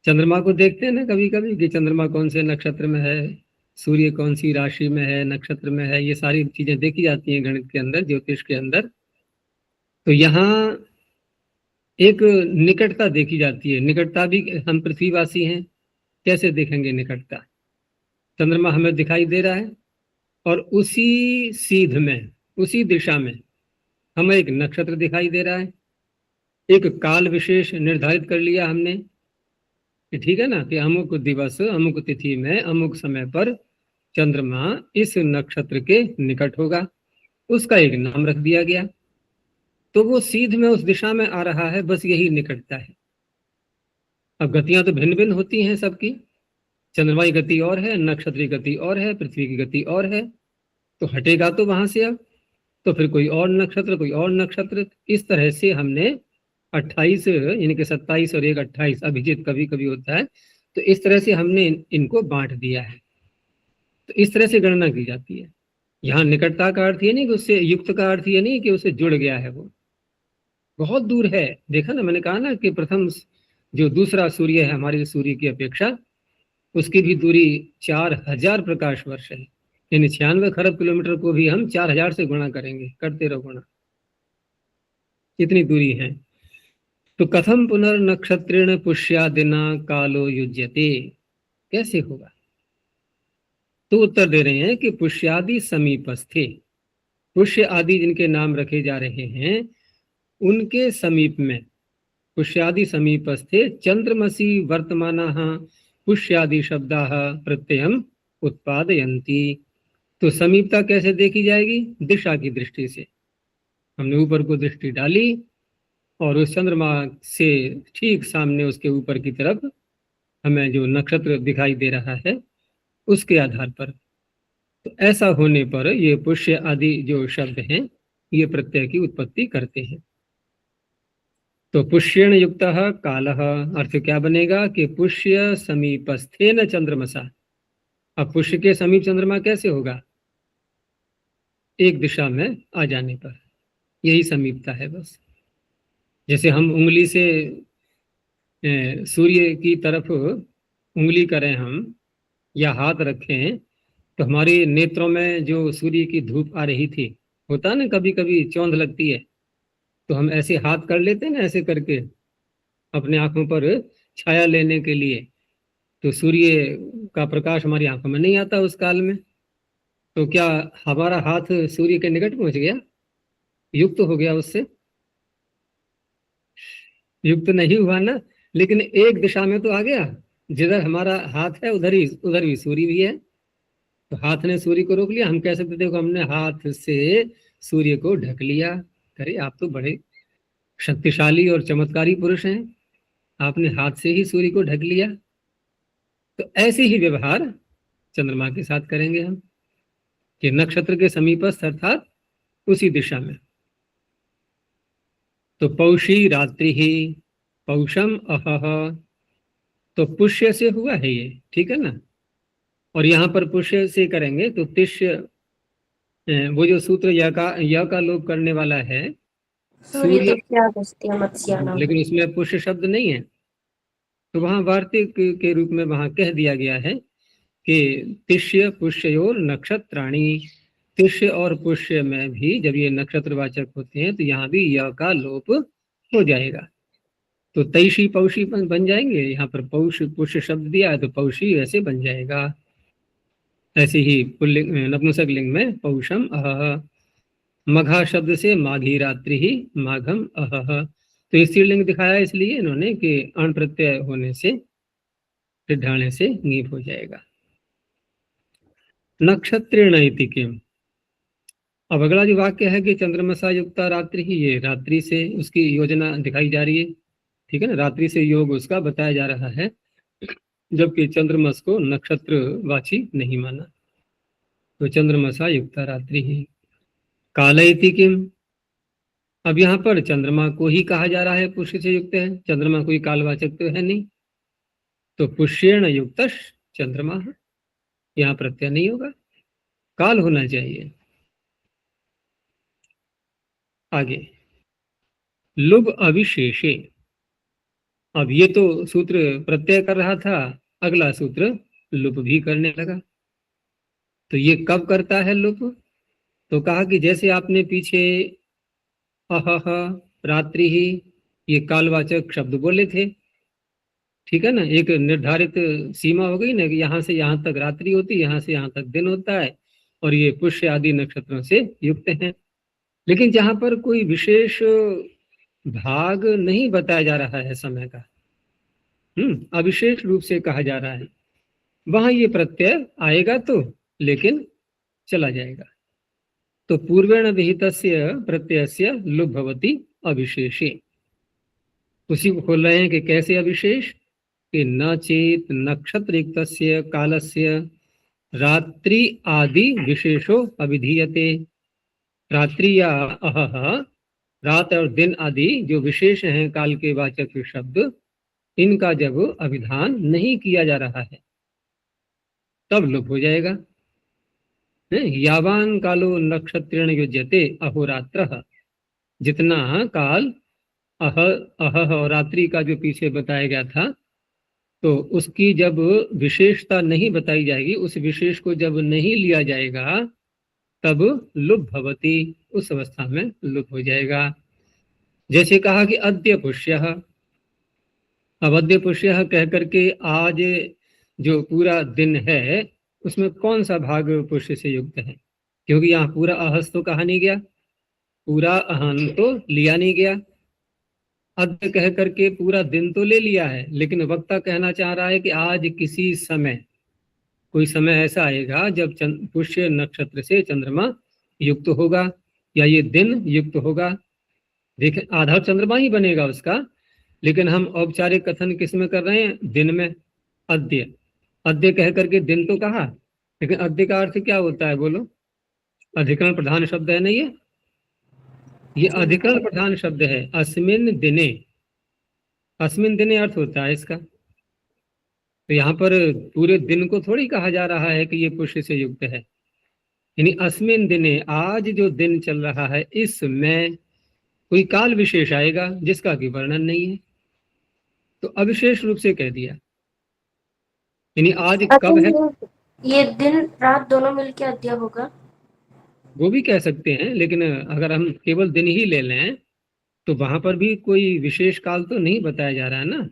चंद्रमा को देखते हैं ना कभी कभी कि चंद्रमा कौन से नक्षत्र में है, सूर्य कौन सी राशि में है, नक्षत्र में है, ये सारी चीजें देखी जाती हैं गणित के अंदर, ज्योतिष के अंदर। तो यहाँ एक निकटता देखी जाती है। निकटता भी, हम पृथ्वीवासी हैं, कैसे देखेंगे निकटता? चंद्रमा हमें दिखाई दे रहा है और उसी सीध में, उसी दिशा में हमें एक नक्षत्र दिखाई दे रहा है। एक काल विशेष निर्धारित कर लिया हमने कि ठीक है ना, कि अमुक दिवस अमुक तिथि में अमुक समय पर चंद्रमा इस नक्षत्र के निकट होगा, उसका एक नाम रख दिया गया। तो वो सीध में उस दिशा में आ रहा है, बस यही निकटता है। अब गतियां तो भिन्न भिन्न होती हैं सबकी, चंद्रमा की गति और है, नक्षत्र की गति और है, पृथ्वी की गति और है। तो हटेगा तो वहां से अब तो फिर कोई और नक्षत्र, कोई और नक्षत्र। इस तरह से हमने 28 यानी कि 27 और 1 28 अभिजित कभी कभी होता है, तो इस तरह से हमने इनको बांट दिया है। तो इस तरह से गणना की जाती है। यहाँ निकटता का अर्थ ये नहीं कि उससे युक्त का अर्थ ये नहीं कि उससे जुड़ गया है, वो बहुत दूर है। देखा ना, मैंने कहा ना कि प्रथम जो दूसरा सूर्य है हमारे सूर्य की अपेक्षा, उसकी भी दूरी 4000 प्रकाश वर्ष है, यानी 96 खरब किलोमीटर को भी हम 4000 से गुणा करेंगे, करते रहो गुणा, इतनी दूरी है। तो कथम पुनर्नक्षत्रेण पुष्यादिना कालो युज्यते, कैसे होगा? तो उत्तर दे रहे हैं कि पुष्यादि समीपस्थे, पुष्य आदि जिनके नाम रखे जा रहे हैं उनके समीप में, पुष्यादि समीपस्थे चंद्रमसी वर्तमानाः पुष्यादि शब्दाः प्रत्ययम उत्पादयन्ति। तो समीपता कैसे देखी जाएगी? दिशा की दृष्टि से। हमने ऊपर को दृष्टि डाली और उस चंद्रमा से ठीक सामने उसके ऊपर की तरफ हमें जो नक्षत्र दिखाई दे रहा है उसके आधार पर, तो ऐसा होने पर ये पुष्य आदि जो शब्द हैं ये प्रत्यय की उत्पत्ति करते हैं। तो पुष्येण युक्तः कालः, अर्थ क्या बनेगा कि पुष्य समीपस्थेन चंद्रमसा। अब पुष्य के समीप चंद्रमा कैसे होगा? एक दिशा में आ जाने पर, यही समीपता है बस। जैसे हम उंगली से सूर्य की तरफ उंगली करें हम या हाथ रखें तो हमारे नेत्रों में जो सूर्य की धूप आ रही थी, होता ना कभी कभी चौंध लगती है, तो हम ऐसे हाथ कर लेते हैं ना, ऐसे करके अपने आंखों पर छाया लेने के लिए। तो सूर्य का प्रकाश हमारी आंखों में नहीं आता उस काल में, तो क्या हमारा हाथ सूर्य के निकट पहुंच गया, युक्त हो गया उससे? युक्त नहीं हुआ ना, लेकिन एक दिशा में तो आ गया। जिधर हमारा हाथ है उधर ही सूर्य भी है। तो हाथ ने सूर्य को रोक लिया, हम कह सकते देखो हमने हाथ से सूर्य को ढक लिया। अरे आप तो बड़े शक्तिशाली और चमत्कारी पुरुष हैं, आपने हाथ से ही सूर्य को ढक लिया। तो ऐसे ही व्यवहार चंद्रमा के साथ करेंगे हम कि नक्षत्र के समीपस्थ अर्थात उसी दिशा में। तो पौषी रात्रि ही पौषम अहह, तो पुष्य से हुआ है ये, ठीक है ना। और यहाँ पर पुष्य से करेंगे तो तिष्य, वो जो सूत्र य का लोप करने वाला है सूर्य सूर्य, तुष्यागस्त्य मत्स्यानाम। लेकिन उसमें पुष्य शब्द नहीं है, तो वहां वार्तिक के रूप में वहां कह दिया गया है कि तिष्य पुष्योर नक्षत्राणी, तिष्य और पुष्य में भी जब ये नक्षत्रवाचक होते हैं तो यहाँ भी य का लोप हो जाएगा, तो तैशी पौषी बन जाएंगे। यहाँ पर पौष पुष्य शब्द दिया है तो पौषी ऐसे बन जाएगा। ऐसे ही पुल्लिंग नपुंसक लिंग में पौषम अहह, मघा शब्द से माघी रात्रि ही माघम अहह, तो ये स्त्रीलिंग दिखाया इसलिए इन्होंने कि अण प्रत्यय होने से ढाने से नीप हो जाएगा। नक्षत्रेण इति किम, अब अगला जो वाक्य है कि चंद्रमसा युक्ता रात्रि ही, ये रात्रि से उसकी योजना दिखाई जा रही है, ठीक है ना, रात्रि से योग उसका बताया जा रहा है, जबकि चंद्रमस को नक्षत्रवाची नहीं माना, तो चंद्रमसा युक्ता रात्रि ही। काल इति किम, अब यहाँ पर चंद्रमा को ही कहा जा रहा है पुष्य से युक्त है, चंद्रमा कोई कालवाचक तो है नहीं, तो पुष्येण युक्त चंद्रमा, यहाँ प्रत्यय नहीं होगा, काल होना चाहिए। आगे लुभ अविशेषे, अब ये तो सूत्र प्रत्यय कर रहा था, अगला सूत्र लुप भी करने लगा, तो ये कब करता है लुप, तो कहा कि जैसे आपने पीछे अहह रात्रि ही ये कालवाचक शब्द बोले थे, ठीक है ना, एक निर्धारित सीमा हो गई ना कि यहाँ से यहाँ तक रात्रि होती है, यहाँ से यहाँ तक दिन होता है, और ये पुष्य आदि नक्षत्रों से युक्त हैं। लेकिन जहाँ पर कोई विशेष भाग नहीं बताया जा रहा है समय का, अविशेष रूप से कहा जा रहा है, वहां ये प्रत्यय आएगा तो, लेकिन चला जाएगा, तो पूर्वेण विहितस्य प्रत्ययस्य लुभ भवति अविशेषे। उसी को खोल रहे हैं कि कैसे अविशेष, कि न चेत नक्षत्रयुक्तस्य कालस्य रात्रि आदि विशेषो अभिधीयते, रात्रि या अहह, रात और दिन आदि जो विशेष हैं काल के वाचक शब्द, इनका जब अभिधान नहीं किया जा रहा है तब लुप हो जाएगा। यावान कालो नक्षत्रेण युज्यते अहोरात्र, जितना काल अह और रात्रि का जो पीछे बताया गया था, तो उसकी जब विशेषता नहीं बताई जाएगी, उस विशेष को जब नहीं लिया जाएगा तब लुप भवति, उस अवस्था में लुप हो जाएगा। जैसे कहा कि अद्य पुष्यः, अब अद्य पुष्यः कह करके आज जो पूरा दिन है उसमें कौन सा भाग पुष्य से युक्त है, क्योंकि यहाँ पूरा अहस तो कहा नहीं गया, पूरा अहन तो लिया नहीं गया, अद्य कह करके पूरा दिन तो ले लिया है, लेकिन वक्ता कहना चाह रहा है कि आज किसी समय, कोई समय ऐसा आएगा जब पुष्य नक्षत्र से चंद्रमा युक्त होगा या ये दिन युक्त होगा। देखें, आधा चंद्रमा ही बनेगा उसका, लेकिन हम औपचारिक कथन किस में कर रहे हैं, दिन में। अद्य, अद्य कह करके दिन तो कहा, लेकिन अद्य का अर्थ क्या होता है बोलो, अधिकरण प्रधान शब्द है ना, ये अधिकरण प्रधान शब्द है। अस्मिन दिने, अस्मिन दिने अर्थ होता है इसका, तो यहाँ पर पूरे दिन को थोड़ी कहा जा रहा है कि ये पुष्य से युक्त है, यानी अस्मिन दिने, आज जो दिन चल रहा है इसमें कोई काल विशेष आएगा जिसका कि वर्णन नहीं है, तो अविशेष रूप से कह दिया, यानी आज कब है, ये दिन रात दोनों मिलके अद्य होगा, वो भी कह सकते हैं, लेकिन अगर हम केवल दिन ही ले लें तो वहां पर भी कोई विशेष काल तो नहीं बताया जा रहा है ना,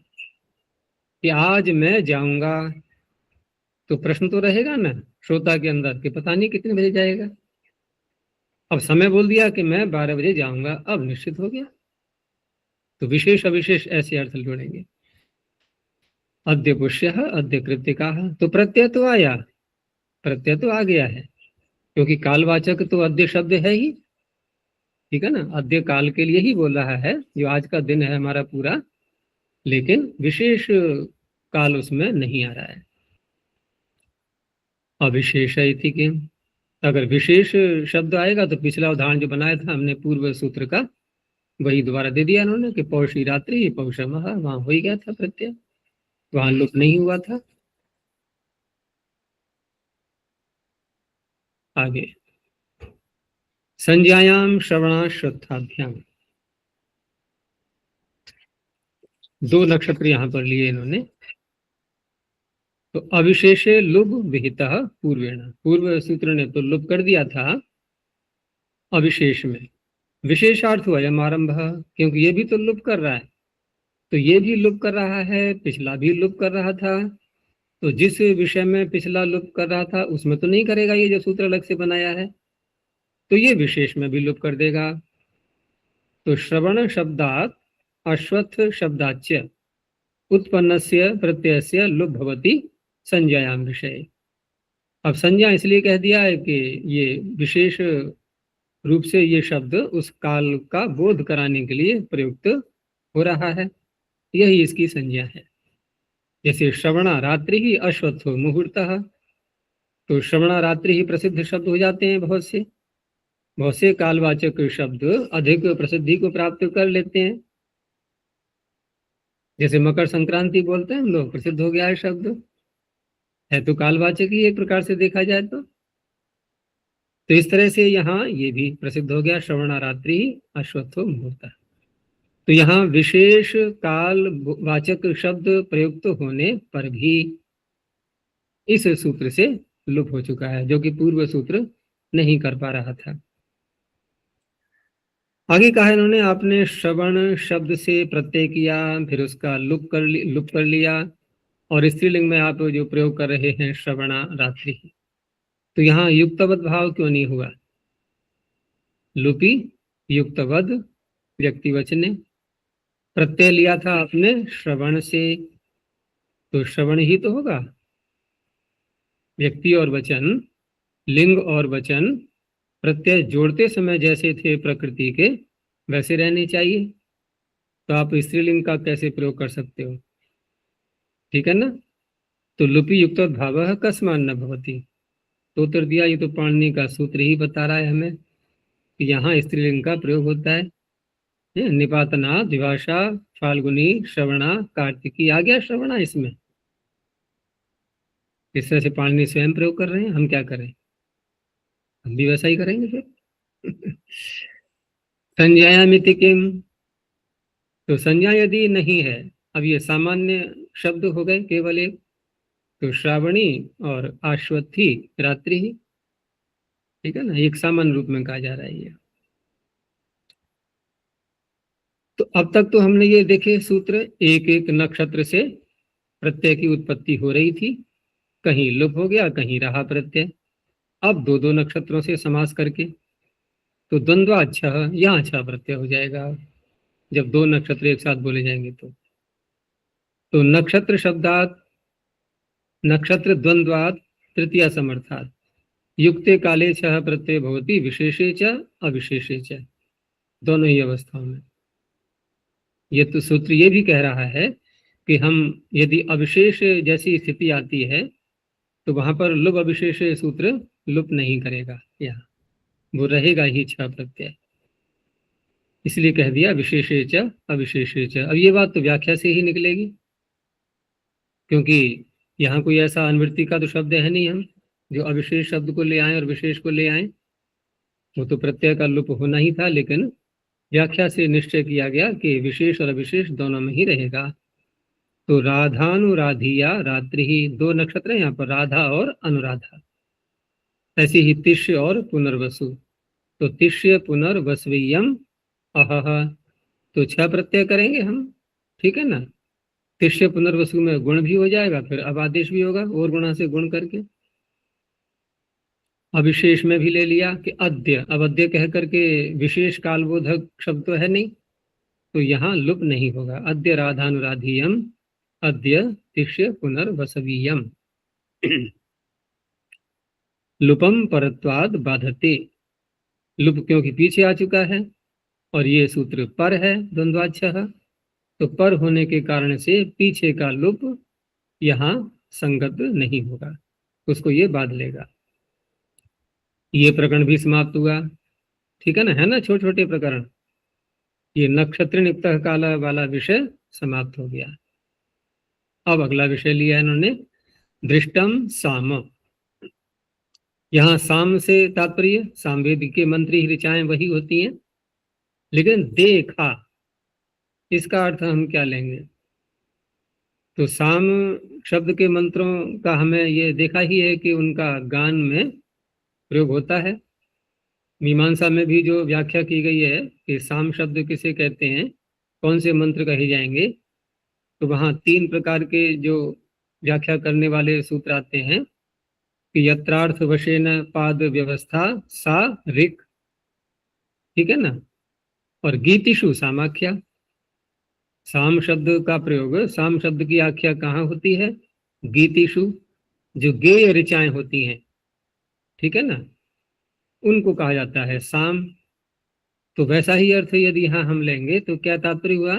कि आज मैं जाऊंगा, तो प्रश्न तो रहेगा ना श्रोता के अंदर कि पता नहीं कितने बजे जाएगा। अब समय बोल दिया कि मैं 12 बजे जाऊंगा, अब निश्चित हो गया, तो विशेष अविशेष ऐसे अर्थ जोड़ेंगे। अद्य पुष्यः अद्य कृत्तिकाः, तो प्रत्यय तो आया, प्रत्यय तो आ गया है, क्योंकि कालवाचक तो अद्य शब्द है ही, ठीक है ना, अद्य काल के लिए ही बोल रहा है, जो आज का दिन है हमारा पूरा, लेकिन विशेष काल उसमें नहीं आ रहा है। अविशेष इति किम, अगर विशेष शब्द आएगा तो पिछला उदाहरण जो बनाया था हमने पूर्व सूत्र का, वही दोबारा दे दिया उन्होंने कि पौषी रात्रि पौषमः, वहां हो ही गया था प्रत्यय, वहां लुप नहीं हुआ था। आगे संज्ञायाम श्रवणाश्रद्धाभ्याम, दो नक्षत्र यहाँ पर लिए इन्होंने। तो अविशेषे लुभ विहितः पूर्वेण, पूर्व सूत्र ने तो लुभ कर दिया था अविशेष में, विशेषार्थ हुआ यम आरंभ, क्योंकि ये भी तो लुभ कर रहा है, तो ये भी लुभ कर रहा है, पिछला भी लुभ कर रहा था, तो जिस विषय में पिछला लुभ कर रहा था उसमें तो नहीं करेगा ये जो सूत्र अलग से बनाया है, तो ये विशेष में भी लुभ कर देगा। तो श्रवण शब्दात् अश्वत्थ शब्दाच्य उत्पन्नस्य प्रत्ययस्य लुभ भवति संज्ञायाम विषय। अब संज्ञा इसलिए कह दिया है कि ये विशेष रूप से ये शब्द उस काल का बोध कराने के लिए प्रयुक्त हो रहा है, यही इसकी संज्ञा है। जैसे श्रवणा रात्रि ही अश्वत्थो मुहूर्तः, तो श्रवणा रात्रि ही प्रसिद्ध शब्द हो जाते हैं, बहुत से कालवाचक शब्द अधिक प्रसिद्धि को प्राप्त कर लेते हैं। जैसे मकर संक्रांति बोलते हैं हम लोग, प्रसिद्ध हो गया है शब्द, है तो कालवाचक ही एक प्रकार से देखा जाए तो इस तरह से यहाँ ये भी प्रसिद्ध हो गया, श्रवणा रात्रि अश्वत्थो मुहूर्तः। तो यहाँ विशेष काल वाचक शब्द प्रयुक्त होने पर भी इस सूत्र से लुप्त हो चुका है, जो कि पूर्व सूत्र नहीं कर पा रहा था। आगे कहा इन्होंने, आपने श्रवण शब्द से प्रत्यय किया, फिर उसका लुप्त कर लिया, और स्त्रीलिंग में आप जो प्रयोग कर रहे हैं श्रवणा रात्रि, तो यहाँ युक्तवद भाव क्यों नहीं हुआ? लुपी युक्तवद व्यक्तिवचने, प्रत्यय लिया था आपने श्रवण से, तो श्रवण ही तो होगा। व्यक्ति और वचन, लिंग और वचन प्रत्यय जोड़ते समय जैसे थे प्रकृति के वैसे रहने चाहिए, तो आप स्त्रीलिंग का कैसे प्रयोग कर सकते हो? ठीक है ना। तो लुपी युक्त भाव कस्मान न भवति, तो उत्तर दिया ये तो पाणिनि का सूत्र ही बता रहा है हमें कि यहाँ स्त्रीलिंग का प्रयोग होता है। निपातना, द्विभाषा, फाल्गुनी, श्रवणा, कार्तिकी, आ गया श्रवणा इसमें। इस तरह से पाणिनि स्वयं प्रयोग कर रहे हैं, हम क्या करें? हम भी वैसा ही करेंगे फिर। संज्ञायामिति किम, तो संज्ञा यदि नहीं है, अब ये सामान्य शब्द हो गए केवल एक, तो श्रावणी और आश्वत्थी रात्रि ही, ठीक है ना, एक सामान्य रूप में कहा जा रहा है ये। तो अब तक तो हमने ये देखे सूत्र, एक एक नक्षत्र से प्रत्यय की उत्पत्ति हो रही थी, कहीं लुप्त हो गया, कहीं रहा प्रत्यय। अब दो दो नक्षत्रों से समास करके, तो द्वंद्वा अच्छा, यहाँ अच्छा प्रत्यय हो जाएगा जब दो नक्षत्र एक साथ बोले जाएंगे। तो नक्षत्र शब्दात नक्षत्र द्वंद्वात तृतीय समर्थात युक्ते काले छह प्रत्यय भवति विशेषे च अविशेषे च, दोनों ही अवस्थाओं में। ये तो सूत्र ये भी कह रहा है कि हम यदि अविशेष जैसी स्थिति आती है तो वहां पर लुभ अविशेष सूत्र लुप्त नहीं करेगा, यहाँ वो रहेगा ही छह प्रत्यय, इसलिए कह दिया विशेषे च अविशेषे च। अब ये बात तो व्याख्या से ही निकलेगी, क्योंकि यहाँ कोई ऐसा अनुवृत्ति का तो शब्द है नहीं हम जो अविशेष शब्द को ले आए और विशेष को ले आए, वो तो प्रत्यय का लुप्त होना ही था, लेकिन व्याख्या से निश्चय किया गया कि विशेष और अविशेष दोनों में ही रहेगा। तो राधानुराधिया रात्रि ही, दो नक्षत्र यहाँ पर राधा और अनुराधा, ऐसे ही तिष्य और पुनर्वसु, तो तिष्य पुनर्वस्वीयम अहह, तो छह प्रत्यय करेंगे हम, ठीक है ना। तिष्य पुनर्वसु में गुण भी हो जाएगा, फिर अब आदेश भी होगा और गुणा से गुण करके। अविशेष में भी ले लिया कि अद्य, अब अद्य कह करके विशेष कालबोधक शब्द तो है नहीं, तो यहाँ लुप नहीं होगा। अद्य राधानुराधीयम, अद्य तिष्य पुनर्वसवीयम। लुपम परत्वाद बाधते, लुप क्योंकि पीछे आ चुका है और ये सूत्र पर है द्वंद्वाक्षः, तो पर होने के कारण से पीछे का लुप यहाँ संगत नहीं होगा, उसको ये बाध लेगा। ये प्रकरण भी समाप्त हुआ, ठीक है ना छोटे छोटे प्रकरण। ये नक्षत्र नियुक्त काल वाला विषय समाप्त हो गया। अब अगला विषय लिया इन्होंने, दृष्टम साम। यहाँ साम से तात्पर्य सामवेद के मंत्री ऋचाएं वही होती हैं, लेकिन देखा इसका अर्थ हम क्या लेंगे? तो साम शब्द के मंत्रों का हमें ये देखा ही है कि उनका गान में प्रयोग होता है। मीमांसा में भी जो व्याख्या की गई है कि साम शब्द किसे कहते हैं, कौन से मंत्र कहे जाएंगे, तो वहाँ 3 प्रकार के जो व्याख्या करने वाले सूत्र आते हैं कि यत्रार्थ वशेन पाद व्यवस्था सा ऋक, ठीक है ना, और गीतिषु सामाख्या। साम शब्द का प्रयोग, साम शब्द की आख्या कहाँ होती है? गीतिषु, जो गेय ऋचाएं होती हैं, ठीक है ना, उनको कहा जाता है साम। तो वैसा ही अर्थ यदि यहाँ हम लेंगे तो क्या तात्पर्य हुआ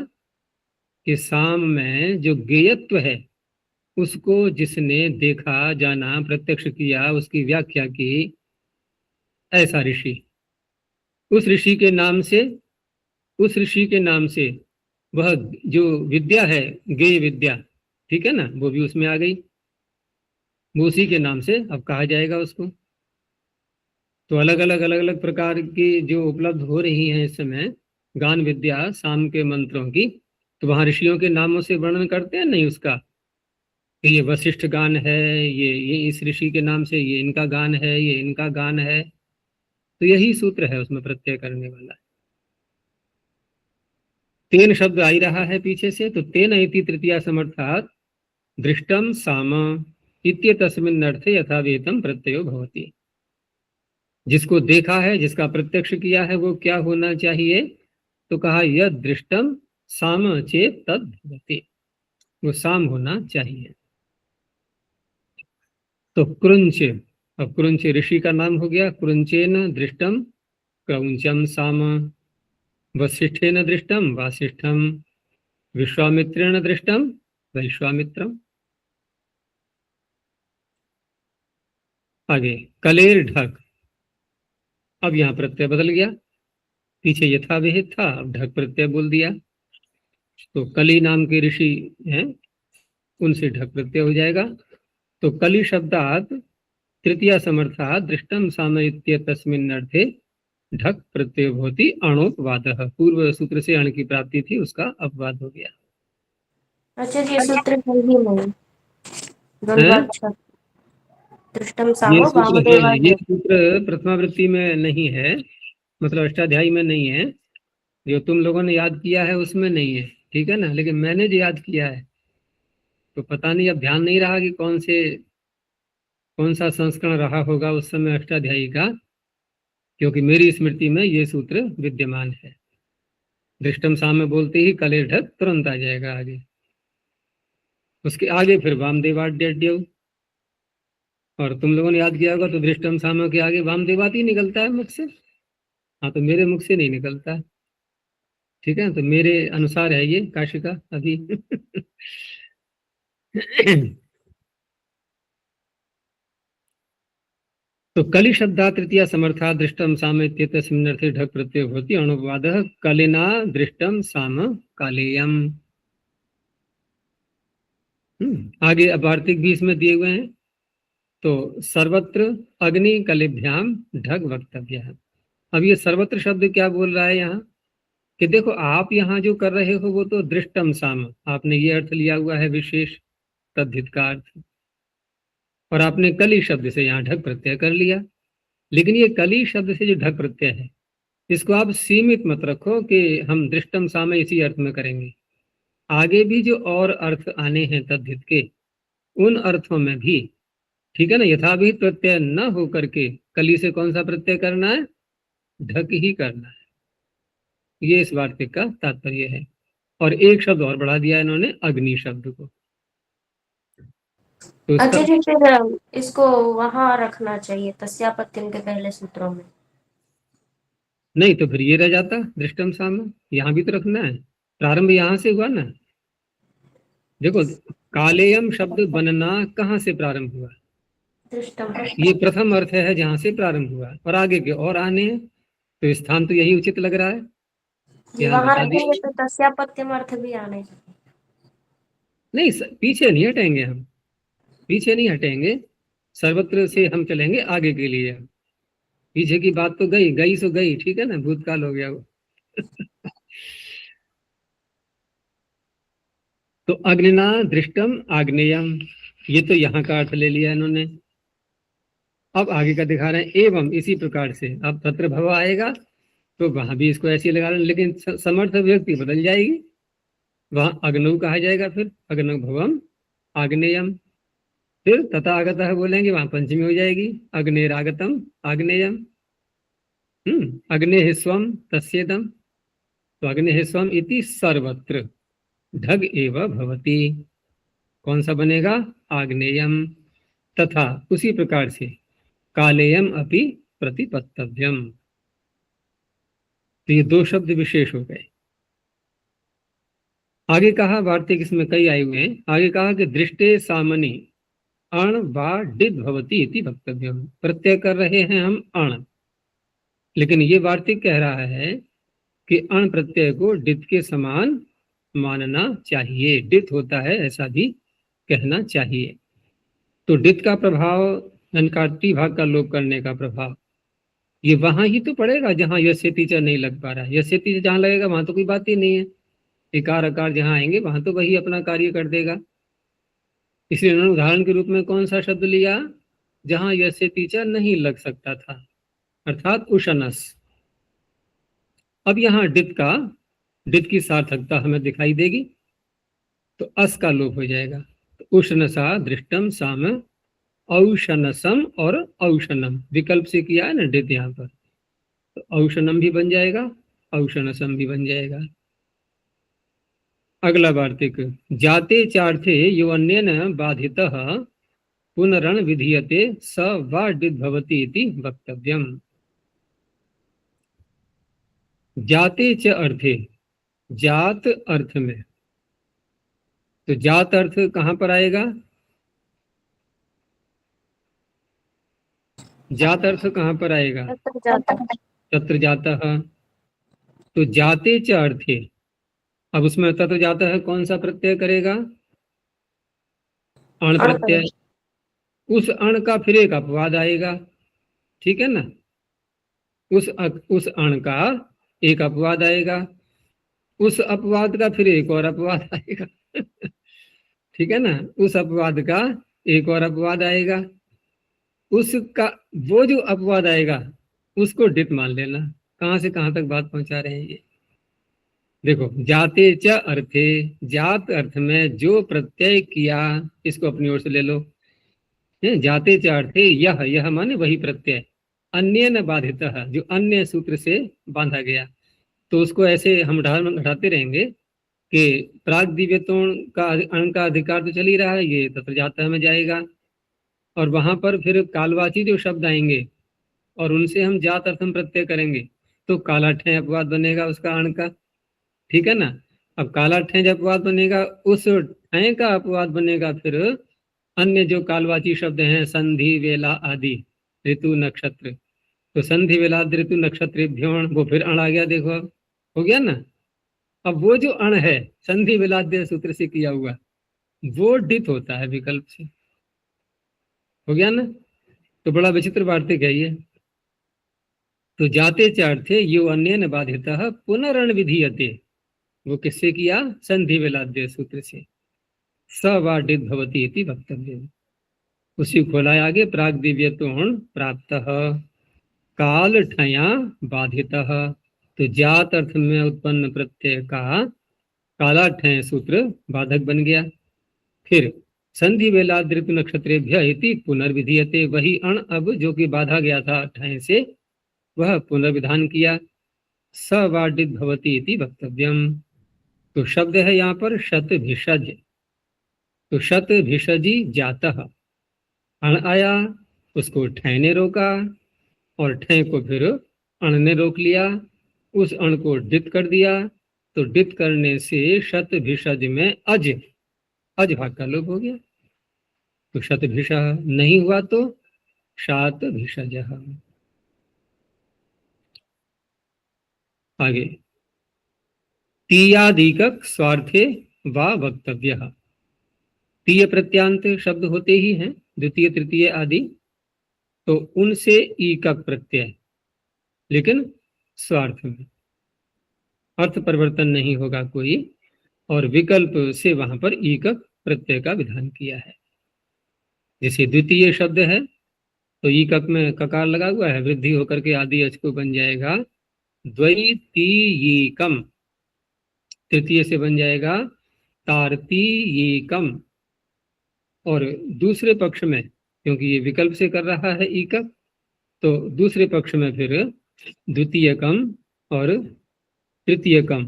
कि साम में जो गेयत्व है उसको जिसने देखा, जाना, प्रत्यक्ष किया, उसकी व्याख्या की, ऐसा ऋषि, उस ऋषि के नाम से, उस ऋषि के नाम से वह जो विद्या है, गेय विद्या, ठीक है ना, वो भी उसमें आ गई, वो उसी के नाम से अब कहा जाएगा उसको। तो अलग अलग प्रकार की जो उपलब्ध हो रही हैं इस समय गान विद्या साम के मंत्रों की, तो वहाँ ऋषियों के नामों से वर्णन करते हैं नहीं उसका कि ये वशिष्ठ गान है, ये इस ऋषि के नाम से, ये इनका गान है, ये इनका गान है। तो यही सूत्र है उसमें प्रत्यय करने वाला। तेन शब्द आ ही रहा है पीछे से, तो तेन इति तृतीया समर्थात दृष्टम साम इत्येतस्मिन् अर्थे यथावेतम प्रत्ययो भवति। जिसको देखा है, जिसका प्रत्यक्ष किया है, वो क्या होना चाहिए? तो कहा यद दृष्टम साम चेत तद भवति, वो साम होना चाहिए। तो कृंच, अब कृंच ऋषि का नाम हो गया। कृंचेन दृष्टम क्रौंचम साम, वसिष्ठेन दृष्टम वासिष्ठम, विश्वामित्रेण दृष्टम वैश्वामित्रम। आगे कलेर ढक, अब यहाँ प्रत्यय बदल गया, पीछे यथा विहित था, अब ढक प्रत्यय बोल दिया। तो कली नाम के ऋषि हैं, उनसे ढक प्रत्यय हो जाएगा। तो कली शब्दात तृतीया समर्थात दृष्टम साम इत्येतस्मिन् अर्थे ढक प्रत्यय होती अणोपवादः। पूर्व सूत्र से अण की प्राप्ति थी, उसका अपवाद हो गया। अच्छा जी, ये सूत्र है ही नहीं, है? दृष्टम ये सामो सूत्र है, वामदेवा ये सूत्र प्रथमावृत्ति में नहीं है, मतलब अष्टाध्यायी में नहीं है। जो तुम लोगों ने याद किया है उसमें नहीं है, ठीक है ना, लेकिन मैंने जो याद किया है तो पता नहीं, अब ध्यान नहीं रहा कि कौन सा संस्करण रहा होगा उस समय अष्टाध्यायी का, क्योंकि मेरी स्मृति में ये सूत्र विद्यमान है। दृष्टम साम बोलते ही कलेर ढक तुरंत आ जाएगा आगे, उसके आगे फिर वामदेवाड्य, और तुम लोगों ने याद किया होगा तो दृष्टम साम के आगे वामदेवात ही निकलता है मुख से। हाँ, तो मेरे मुख से नहीं निकलता, ठीक है, तो मेरे अनुसार है ये काशिका अभी। तो कलि शब्दा तृतीया समर्था दृष्टम साम इत्येतस्मिन्नर्थे ढक प्रत्यय भवति अणुपवादः कलिना दृष्टम साम कालेयम। आगे अब वार्तिक भी इसमें दिए हुए हैं। तो सर्वत्र अग्नि कलिभ्याम ढग वक्तव्य है। अब ये सर्वत्र शब्द क्या बोल रहा है यहाँ कि देखो आप यहाँ जो कर रहे हो वो तो दृष्टम साम, आपने ये अर्थ लिया हुआ है विशेष तद्धित का अर्थ, और आपने कली शब्द से यहाँ ढक प्रत्यय कर लिया। लेकिन ये कली शब्द से जो ढक प्रत्यय है इसको आप सीमित मत रखो कि हम दृष्टम साम इसी अर्थ में करेंगे। आगे भी जो और अर्थ आने हैं तद्धित के, उन अर्थों में भी, ठीक है ना, यथाविहित प्रत्यय न हो करके कली से कौन सा प्रत्यय करना है? ढक ही करना है। ये इस वार्तिक का तात्पर्य है। और एक शब्द और बढ़ा दिया इन्होंने, अग्नि शब्द को। तो अच्छा जी, फिर इसको वहां रखना चाहिए तस्यापत्यम के पहले सूत्रों में। नहीं तो फिर ये रह जाता दृष्टम साम, यहाँ भी तो रखना है, प्रारंभ यहाँ से हुआ ना। देखो कालेयम शब्द बनना कहाँ से प्रारंभ हुआ? दृष्टम, ये प्रथम अर्थ है जहां से प्रारंभ हुआ, और आगे के और आने हैं, तो स्थान तो यही उचित लग रहा है, यहाँ वहां बता रखेंगे दिया। तो तस्यापत्यम अर्थ भी आने चाहिए। नहीं पीछे नहीं हटेंगे हम, पीछे नहीं हटेंगे। सर्वत्र से हम चलेंगे आगे के लिए। पीछे की बात तो गई गई सो गई, ठीक है ना, भूतकाल हो गया वो। तो अग्निना दृष्टम आग्नेयम, ये तो यहाँ का अर्थ ले लिया इन्होंने। अब आगे का दिखा रहे हैं, एवं इसी प्रकार से। अब तत्र भव आएगा तो वहां भी इसको ऐसे ही लगा रहे हैं, लेकिन समर्थ व्यक्ति बदल जाएगी, वहां अग्नौ कहा जाएगा, फिर अग्नौ भवम आग्नेयम। फिर तथा आगतः है बोलेंगे, वहां पंचमी हो जाएगी, अग्नेरागतम आग्नेयम। अग्ने स्वम तस्येदम, तो अग्नि स्वम इति सर्वत्र ढग एव भवति। कौन सा बनेगा? आग्नेयम। तथा उसी प्रकार से कालेयम अपि प्रतिपत्तव्यम। तो ये दो शब्द विशेष हो गए। आगे कहा, वार्तिक इसमें कई आए हुए हैं, आगे कहा कि दृष्टे सामनी अण वा डिद भवति इति वक्तव्यम। प्रत्यय कर रहे हैं हम अण, लेकिन ये वार्तिक कह रहा है कि अण प्रत्यय को डित के समान मानना चाहिए, डित होता है ऐसा भी कहना चाहिए। तो डित का प्रभाव, धनकार्ती भाग का लोप करने का प्रभाव, ये वहां ही तो पड़ेगा जहां यस्य तीचा नहीं लग पा रहा है। यस्य तीचा जहां लगेगा वहां तो कोई बात ही नहीं है। इकार अकार जहां आएंगे वहां तो वही अपना कार्य कर देगा। इसलिए उन्होंने उदाहरण के रूप में कौन सा शब्द लिया? जहां यस्य तीचा नहीं लग सकता था, अर्थात उशनस। अब यहाँ डित की सार्थकता हमें दिखाई देगी, तो अस का लोप हो जाएगा। तो उष्णसा दृष्टम साम औशनसम और औशनम विकल्प से किया है ना डित यहाँ पर, तो औशनम भी बन जाएगा, औशनसम भी बन जाएगा। अगला वार्तिक, जाते चार्थे यो अन्येन बाधितः पुनरण विधीयते स वा डित भवति इति वक्तव्यम। जाते च अर्थे, जात अर्थ में, तो जात अर्थ कहां पर आएगा? जात अर्थ कहां पर आएगा? तत्र जातः। तत्र जातः। तो जाते च अर्थे, अब उसमें तत्र जातः कौन सा प्रत्यय करेगा? अण प्रत्यय। उस अण का फिर एक अपवाद आएगा, ठीक है ना, उस अण का एक अपवाद आएगा, उस अपवाद का फिर एक और अपवाद आएगा। ठीक है ना, उस अपवाद का एक और अपवाद आएगा, उसका वो जो अपवाद आएगा उसको डित मान लेना। कहां से कहां तक बात पहुंचा रहे हैं ये देखो। जाते च अर्थे, जात अर्थ में जो प्रत्यय किया, इसको अपनी ओर से ले लो। जाते च अर्थे, यह माने वही प्रत्यय, अन्य न बाधित, जो अन्य सूत्र से बांधा गया। तो उसको ऐसे हम घटाते रहेंगे कि प्राग दिव्यतोण का अण का अधिकार तो चल ही रहा है, ये तत्र जातः में जाएगा, और वहां पर फिर कालवाची जो शब्द आएंगे और उनसे हम जात अर्थम प्रत्यय करेंगे, तो काला ठय अपवाद बनेगा उसका अण का, ठीक है ना। अब काला ठय जब अपवाद बनेगा, उस ठय का अपवाद बनेगा फिर अन्य जो कालवाची शब्द हैं, संधि वेला आदि ऋतु नक्षत्र, तो संधि वेला ऋतु नक्षत्रेभ्यों, वो फिर अण आ गया, देखो हो गया ना। अब वो जो अण है संधि विलाद्य सूत्र से किया हुआ, वो डित होता है विकल्प से, हो गया ना। तो बड़ा विचित्र वार्तिक है ये। तो जाते चार्थे यो अन्य न बाधित पुनरण विधीयते, वो किससे किया? संधि विलाद्य सूत्र से। स वा डित भवति इति वक्तव्य। उसी खोला आगे, प्राग दिव्यतोण प्राप्त काल ठया बाधित। तो जात अर्थ में उत्पन्न प्रत्यय का काला ठय सूत्र बाधक बन गया। फिर संधि वेलाद ऋतु नक्षत्रेभ्य इति पुनर्विधीयते, वही अण अब जो कि बाधा गया था ठय से, वह पुनर्विधान किया। स वा डित भवति इति वक्तव्यम। तो शब्द है यहाँ पर शत भिषज, तो शत भिषजी जातः, अण आया, उसको ठय ने रोका, और ठय को फिर अण ने रोक लिया, उस अण को डित कर दिया। तो डित करने से शत भिषज में अज भाग का लोप हो गया। तो शत भिषा नहीं हुआ तो शात भिषज। आगे, तीयादिकक स्वार्थे वा वक्तव्य। तीय प्रत्यांत शब्द होते ही हैं, द्वितीय तृतीय आदि, तो उनसे ईकक प्रत्यय, लेकिन स्वार्थ में अर्थ परिवर्तन नहीं होगा कोई, और विकल्प से वहां पर ईकक प्रत्यय का विधान किया है। जैसे द्वितीय शब्द है तो ईकक में ककार लगा हुआ है, वृद्धि होकर के आदि अच को बन जाएगा द्वैतीयिकम, तृतीय से बन जाएगा तार्तीयिकम, और दूसरे पक्ष में क्योंकि ये विकल्प से कर रहा है ईकक, तो दूसरे पक्ष में फिर द्वितीयकम और तृतीयकम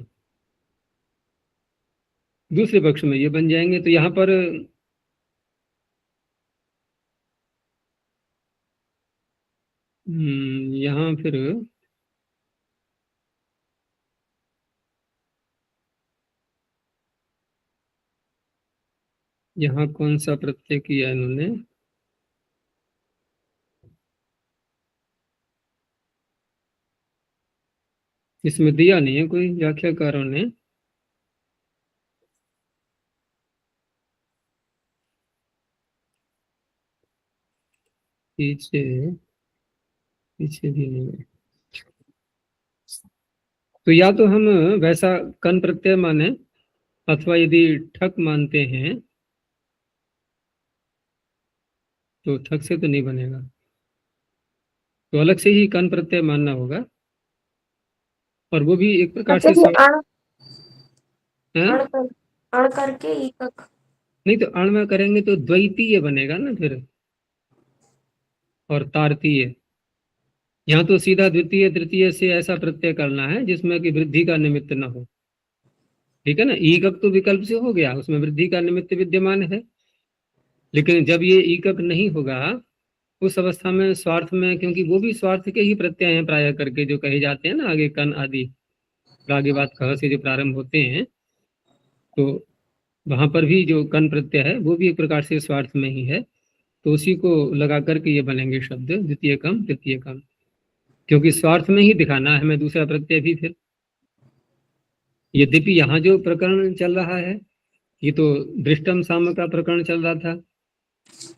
दूसरे पक्ष में ये बन जाएंगे। तो यहाँ पर यहाँ फिर यहाँ कौन सा प्रत्यय किया इन्होंने, इसमें दिया नहीं है कोई व्याख्याकारों ने। पीछे पीछे भी नहीं है। तो या तो हम वैसा कन प्रत्यय माने, अथवा यदि ठक मानते हैं तो ठक से तो नहीं बनेगा, तो अलग से ही कन प्रत्यय मानना होगा, और वो भी एक प्रकार से अण करके ईकक, नहीं तो अण में करेंगे तो द्वैतीय बनेगा ना फिर, और तारतीय। यहाँ तो सीधा द्वितीय तृतीय से ऐसा प्रत्यय करना है जिसमें कि वृद्धि का निमित्त न हो, ठीक है ना। ईकक तो विकल्प से हो गया, उसमें वृद्धि का निमित्त विद्यमान है, लेकिन जब ये ईकक नहीं होगा उस अवस्था में स्वार्थ में, क्योंकि वो भी स्वार्थ के ही प्रत्यय हैं प्राय करके जो कहे जाते हैं ना, आगे कन आदि आगे बात कह से जो प्रारंभ होते हैं, तो वहां पर भी जो कन प्रत्यय है वो भी एक प्रकार से स्वार्थ में ही है, तो उसी को लगा करके ये बनेंगे शब्द द्वितीय कम तृतीय कम, क्योंकि स्वार्थ में ही दिखाना है हमें दूसरा प्रत्यय भी। फिर यद्यपि यहाँ जो प्रकरण चल रहा है ये तो दृष्टम साम का प्रकरण चल रहा था,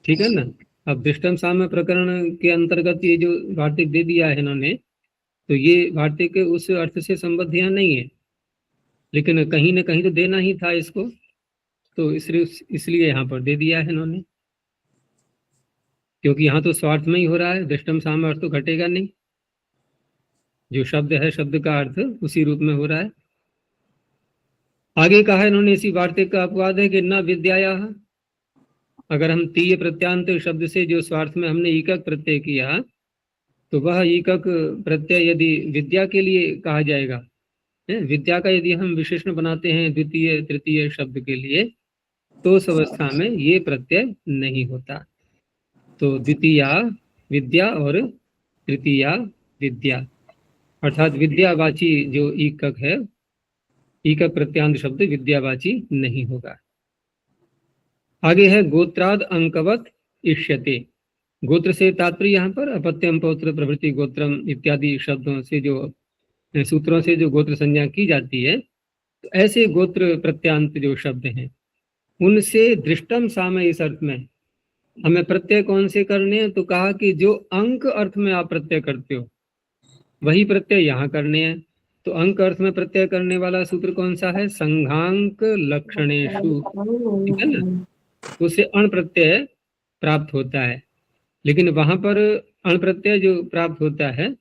ठीक है ना। अब दृष्टम साम प्रकरण के अंतर्गत ये जो वार्तिक दे दिया है इन्होंने, तो ये वार्तिक उस अर्थ से संबद्ध यहाँ नहीं है, लेकिन कहीं ना कहीं तो देना ही था इसको, तो इसलिए यहाँ पर दे दिया है इन्होंने, क्योंकि यहाँ तो स्वार्थ में ही हो रहा है, दृष्टम साम अर्थ तो घटेगा नहीं, जो शब्द है शब्द का अर्थ उसी रूप में हो रहा है। आगे कहा इन्होंने इसी वार्तिक का अपवाद है कि न विद्याया, अगर हम तीय प्रत्यांत शब्द से जो स्वार्थ में हमने ईकक प्रत्यय किया, तो वह ईकक प्रत्यय यदि विद्या के लिए कहा जाएगा, विद्या का यदि हम विशेषण बनाते हैं द्वितीय तृतीय शब्द के लिए, तो उस अवस्था में ये प्रत्यय नहीं होता। तो द्वितीया विद्या और तृतीया विद्या, अर्थात विद्यावाची जो ईकक है, ईकक प्रत्यांत शब्द विद्यावाची नहीं होगा। आगे है गोत्राद अंकवत इष्यते, गोत्र से तात्पर्य यहाँ पर अपत्यम पौत्र प्रभृति गोत्रम इत्यादि शब्दों से जो सूत्रों से जो गोत्र संज्ञा की जाती है, तो ऐसे गोत्र प्रत्यांत जो शब्द हैं उनसे दृष्टम साम, इस अर्थ में हमें प्रत्यय कौन से करने हैं, तो कहा कि जो अंक अर्थ में आप प्रत्यय करते हो वही प्रत्यय यहाँ करने हैं। तो अंक अर्थ में प्रत्यय करने वाला सूत्र कौन सा है, संघांक लक्षणेषु, ठीक है ना, तो उससे अण प्रत्यय प्राप्त होता है। लेकिन वहां पर अण प्रत्यय जो प्राप्त होता है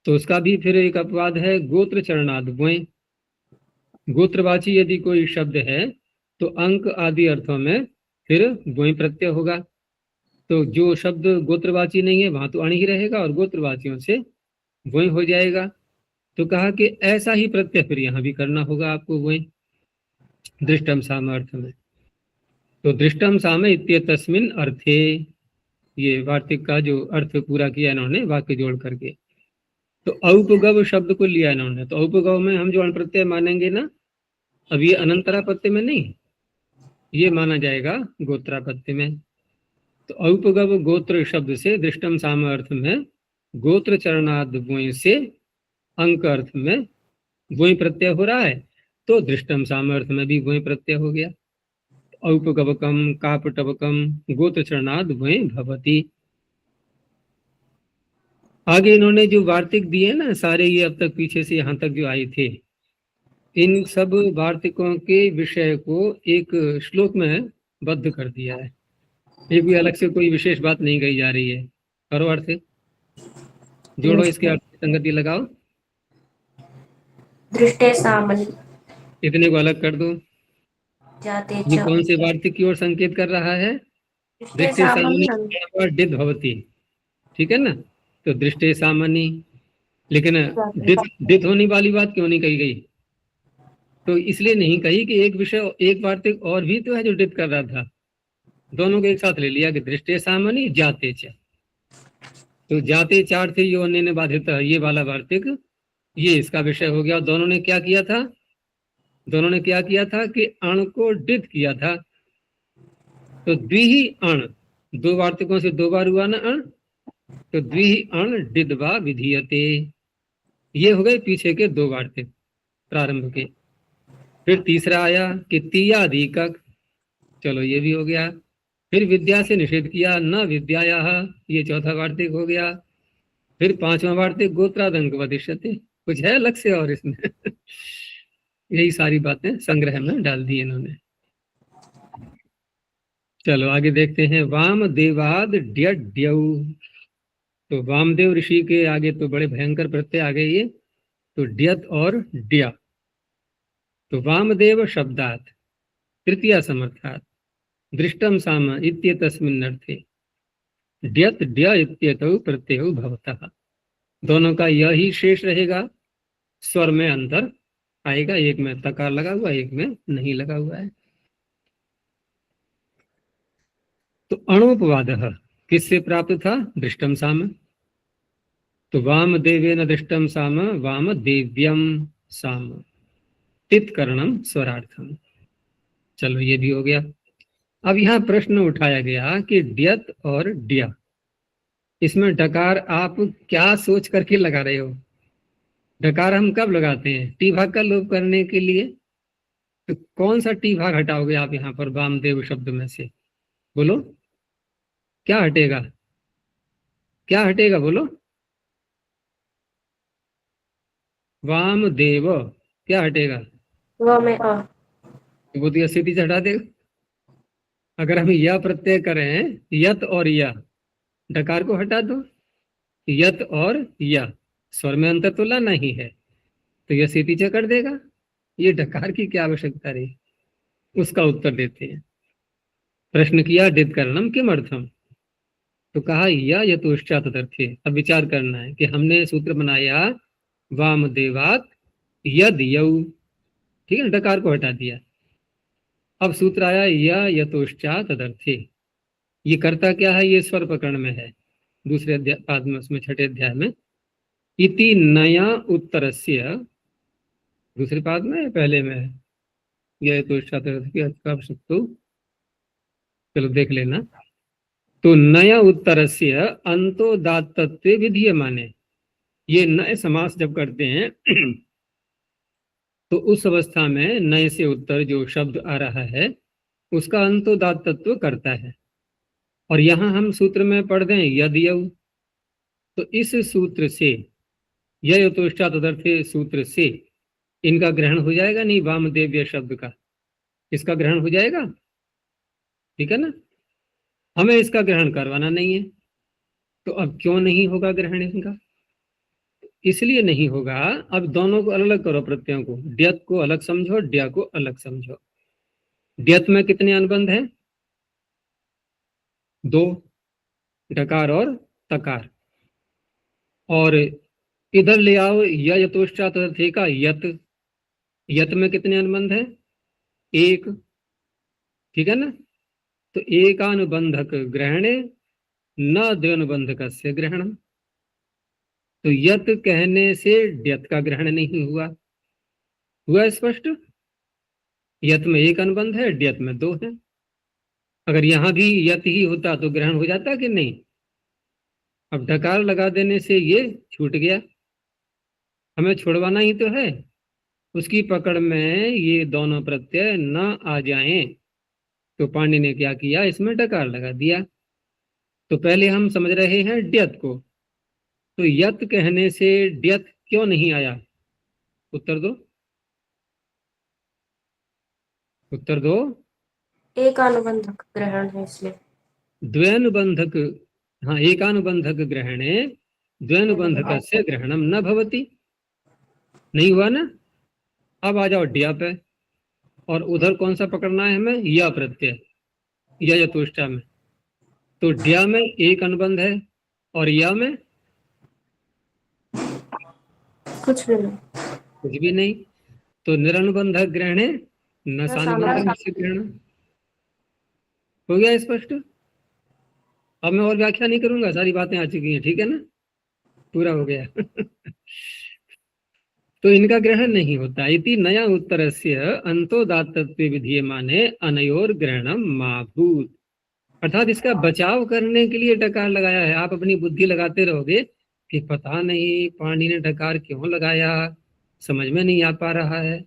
तो उसका भी फिर एक अपवाद है, गोत्र चरणाद वोय, गोत्रवाची यदि कोई शब्द है तो अंक आदि अर्थों में फिर वोय प्रत्यय होगा। तो जो शब्द गोत्रवाची नहीं है वहां तो अण ही रहेगा और गोत्रवाचियों से वोय हो जाएगा। तो कहा कि ऐसा ही प्रत्यय फिर यहाँ भी करना होगा आपको वोय दृष्टम साम अर्थ में। तो दृष्टम साम इत्यस्मिन् अर्थे, ये वार्तिक का जो अर्थ पूरा किया इन्होंने वाक्य जोड़ करके। तो औपगव शब्द को लिया इन्होंने, तो औपगव में हम जो अण प्रत्यय मानेंगे ना, अब ये अनंतरापत्य में नहीं, ये माना जाएगा गोत्रापत्य में। तो औपगव गोत्र शब्द से दृष्टम साम अर्थ में गोत्र चरणाद वोय से अंक अर्थ में वोय प्रत्यय हो रहा है, तो दृष्टम साम अर्थ में भी वोय प्रत्यय हो गया। औपकवकम कापटवकम गोत्रचरणाद वहीं भवती। आगे इन्होंने जो वार्तिक दिए ना सारे, ये अब तक पीछे से यहाँ तक जो आए थे, इन सब वार्तिकों के विषय को एक श्लोक में बद्ध कर दिया है। ये भी अलग से कोई विशेष बात नहीं कही जा रही है। करो अर्थ, जोड़ो, इसके अर्थ की संगति लगाओ। दृष्टे सामनि इतने को अलग कर दो। जाते ये च कौन से वार्तिक की ओर संकेत कर रहा है? दृष्टे दृष्टि सामनि सामान्य डिद भवती, ठीक है ना। तो दृष्टि सामान्य, लेकिन डिद होने वाली बात क्यों नहीं कही गई? तो इसलिए नहीं कही कि एक विषय, एक वार्तिक और भी तो है जो डिद कर रहा था। दोनों को एक साथ ले लिया कि दृष्टि सामान्य जाते च। तो जाते चार थे यो अन्य बाधित, ये वाला वार्तिक ये इसका विषय हो गया। दोनों ने क्या किया था? दोनों ने क्या किया था कि अण को डिद किया था। तो द्विही अण, दो वार्तिकों से दो बार हुआ ना अण, तो द्विही अण डिदवा विधीयते। ये हो गए पीछे के दो वार्तिक प्रारंभ के। फिर तीसरा आया कि तीयाधिकक, चलो ये भी हो गया। फिर विद्या से निषेध किया, न विद्याया, ये चौथा वार्तिक हो गया। फिर पांचवा वार्तिक गोत्रादंक वदिष्यते। कुछ है अलग से और इसमें यही सारी बातें संग्रह में डाल दी इन्होंने। चलो आगे देखते हैं। वाम देवाद ड्यौ, तो वामदेव ऋषि के आगे तो बड़े भयंकर प्रत्यय आ गए ये, तो ड्यत और ड्या। तो वामदेव शब्दात तृतीया समर्थात दृष्टम साम इत्येतस्मिन् अर्थे ड्यत ड्य इत्येतौ प्रत्ययौ भवतः। दोनों का यही शेष रहेगा, स्वर में अंतर आएगा, एक में तकार लगा हुआ, एक में नहीं लगा हुआ है। तो अणोपवाद किससे प्राप्त था? दृष्टम साम। तो वाम देवेन दृष्टम साम वाम देव्यम साम तितकरणम स्वरार्थम। चलो ये भी हो गया। अब यहाँ प्रश्न उठाया गया कि ड्यत और ड्या, इसमें डकार आप क्या सोच करके लगा रहे हो? डकार हम कब लगाते हैं? टी भाग का लोप करने के लिए। तो कौन सा टी भाग हटाओगे आप यहाँ पर वामदेव शब्द में से? बोलो क्या हटेगा? क्या हटेगा बोलो? वामदेव क्या हटेगा? व में अ वो तो स्थिति से हटा देगा। अगर हम यह प्रत्यय करें यत और या, डकार को हटा दो, यत और या, स्वर में अंतर तो लाना ही है, तो यह स्थिति से कर देगा। ये डकार की क्या आवश्यकता रही? उसका उत्तर देते हैं। प्रश्न किया डिदकरणम किम अर्थम, तो कहा या यतोश्चात तदर्थे। अब विचार करना है कि हमने सूत्र बनाया वामदेवात यद यौ, ठीक है, डकार को हटा दिया। अब सूत्र आया या यतोश्चात तदर्थे। ये करता क्या है? ये स्वर प्रकरण में है, दूसरे अध्याय पाद में, उसमें छठे अध्याय में। इति नया उत्तरस्य, दूसरे पाद में पहले में है, यह यतोश्चात तदर्थे। चलो देख लेना। तो नया उत्तरस्य अंतोदात्तत्व विधीय माने, ये नए समास जब करते हैं तो उस अवस्था में नए से उत्तर जो शब्द आ रहा है उसका अंतोदात्तत्व करता है। और यहां हम सूत्र में पढ़ दें यद यौ, तो इस सूत्र से यह यतोष्टा तदर्थे सूत्र से इनका ग्रहण हो जाएगा नहीं, वामदेव्य शब्द का, इसका ग्रहण हो जाएगा, ठीक है ना। हमें इसका ग्रहण करवाना नहीं है, तो अब क्यों नहीं होगा ग्रहण इनका? इसलिए नहीं होगा। अब दोनों को अलग अलग करो, प्रत्ययों को, ड्यत को अलग समझो, ड्या को अलग समझो। ड्यत में कितने अनुबंध हैं? दो, डकार और तकार। और इधर ले आओ यतोश्चा तदर्थे का यत, यत में कितने अनुबंध है? एक, ठीक है ना। तो एकानुबंधक ग्रहणे न द्वनुबंधक से ग्रहण। तो यत कहने से ड्यत का ग्रहण नहीं हुआ, हुआ स्पष्ट। यत में एक अनुबंध है, ड्यत में दो है। अगर यहां भी यत ही होता तो ग्रहण हो जाता कि नहीं? अब डकार लगा देने से ये छूट गया, हमें छुड़वाना ही तो है। उसकी पकड़ में ये दोनों प्रत्यय न आ जाएं, तो पाणिनि ने क्या किया, इसमें डकार लगा दिया। तो पहले हम समझ रहे हैं ड्यत को, तो यत कहने से ड्यत क्यों नहीं आया? उत्तर दो, उत्तर दो। एक अनुबंधक ग्रहण है इसलिए। द्वयानुबंधक, हाँ, एकानुबंधक ग्रहणे द्वयानुबंधकस्य ग्रहणम न भवति, नहीं हुआ ना। अब आ जाओ ड्या पे, और उधर कौन सा पकड़ना है हमें? या प्रत्यय, या यतुष्टा में। तो ड्या में एक अनुबंध है और या में कुछ भी नहीं। कुछ भी नहीं। तो निरनुबंधक ग्रहणे न सानुबंधक ग्रहण। हो गया स्पष्ट? अब मैं और व्याख्या नहीं करूंगा, सारी बातें आ चुकी हैं, ठीक है ना, पूरा हो गया। तो इनका ग्रहण नहीं होता। इति नया उत्तरस्य अंतोदात्तत्व विधीयमाने अनयोर ग्रहणम मा भूत। अर्थात इसका बचाव करने के लिए डकार लगाया है। आप अपनी बुद्धि लगाते रहोगे कि पता नहीं पाणिनि ने डकार क्यों लगाया, समझ में नहीं आ पा रहा है।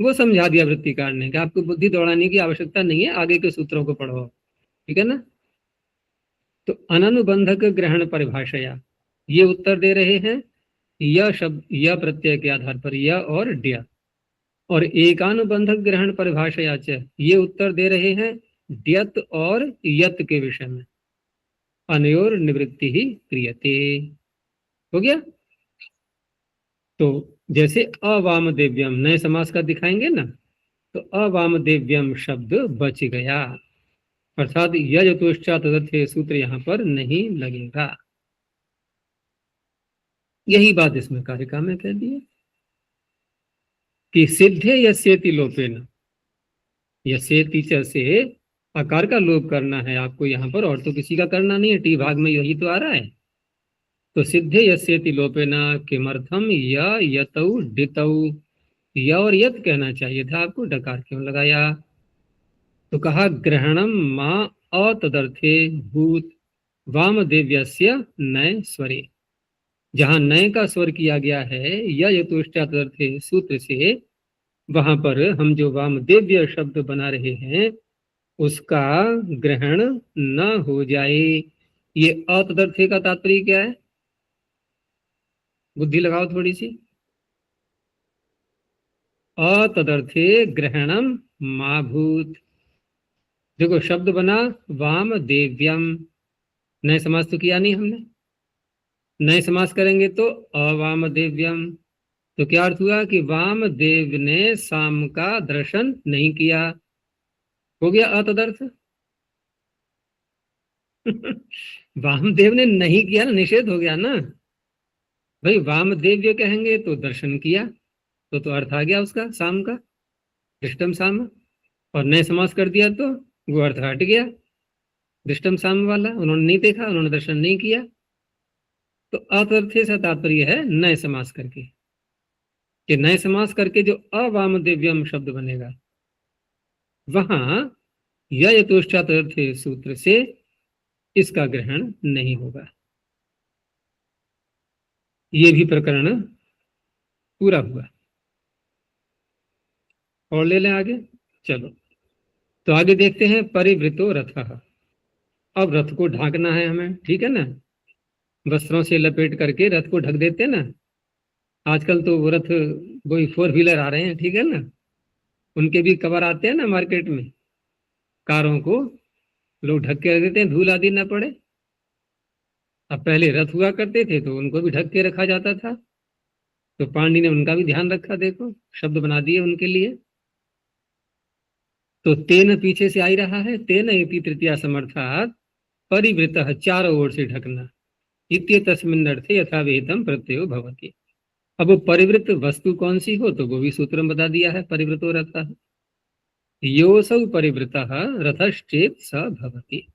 वो समझा दिया वृत्तिकार ने कि आपको बुद्धि दौड़ाने की आवश्यकता नहीं है, आगे के सूत्रों को पढ़ो, ठीक है ना। तो अननुबंधक ग्रहण परिभाषया ये उत्तर दे रहे हैं यह शब्द, यह प्रत्यय के आधार पर, यह और ड्या। और एकानुबंधक ग्रहण परिभाषया च ये उत्तर दे रहे हैं ड्यत और यत के विषय में। अनयोर निवृत्ति ही क्रियते। हो गया। तो जैसे अवामदेव्यम नए समास का दिखाएंगे ना, तो अवामदेव्यम शब्द बच गया, अर्थात यजतुश्चा तदर्थे सूत्र यहां पर नहीं लगेगा। यही बात इसमें कारिका में कह दी है कि सिद्धे यस्येति लोपेन, यस्येति च से आकार का लोप करना है आपको यहाँ पर, और तो किसी का करना नहीं है। टी भाग में यही तो आ रहा है। तो सिद्धे यस्येति लोपेन किमर्थम य यतौ डितौ, य और यत कहना चाहिए था आपको, डकार क्यों लगाया? तो कहा ग्रहणम मां अतदर्थे भूत वामदेव्यस्य नय स्वरे। जहां नय का स्वर किया गया है यतुष्टातर्थे सूत्र से, वहां पर हम जो वामदेव्य शब्द बना रहे हैं उसका ग्रहण न हो जाए। ये अतदर्थे का तात्पर्य क्या है? बुद्धि लगाओ थोड़ी सी। अतदर्थे ग्रहणम मा भूत। देखो शब्द बना वामदेव्यम, नए समास तो किया नहीं हमने। नए समास करेंगे तो अवामदेव्यम। तो क्या अर्थ हुआ कि वामदेव ने साम का दर्शन नहीं किया। हो गया अतदर्थ। वामदेव ने नहीं किया ना, निषेध हो गया ना भाई। वामदेव्य कहेंगे तो दर्शन किया, तो अर्थ आ गया उसका साम का, दृष्टम साम। और नए समास कर दिया तो वो अर्थ हट गया दृष्टम साम वाला। उन्होंने नहीं देखा, उन्होंने दर्शन नहीं किया। तो अतर्थे से तात्पर्य है नए समास करके, कि नए समास करके जो अवामदेव्यम शब्द बनेगा वहां यतुष्टातर्थे सूत्र से इसका ग्रहण नहीं होगा। ये भी प्रकरण पूरा हुआ। और ले लें आगे, चलो। तो आगे देखते हैं परिवृतो रथः। अब रथ को ढांकना है हमें, ठीक है ना। वस्त्रों से लपेट करके रथ को ढक देते हैं ना। आजकल तो वो रथ वही 4 व्हीलर आ रहे हैं, ठीक है ना, उनके भी कवर आते हैं ना मार्केट में। कारों को लोग ढक के रख देते हैं, धूल आदि न पड़े। अब पहले रथ हुआ करते थे तो उनको भी ढक के रखा जाता था। तो पांडी ने उनका भी ध्यान रखा, देखो शब्द बना दिए उनके लिए। तो तेन पीछे से आ ही रहा है, तेन इति तृतीया समर्थात परिवृतः, चारों ओर से ढकना। इत्य तस्मिन् अर्थे यथा विहितम प्रत्ययो भवति। अब वो परिवृत वस्तु कौन सी हो, तो वो भी सूत्र में बता दिया है, परिवृतो रथः योऽसौ परिवृतः रथश्चेत् स भवति।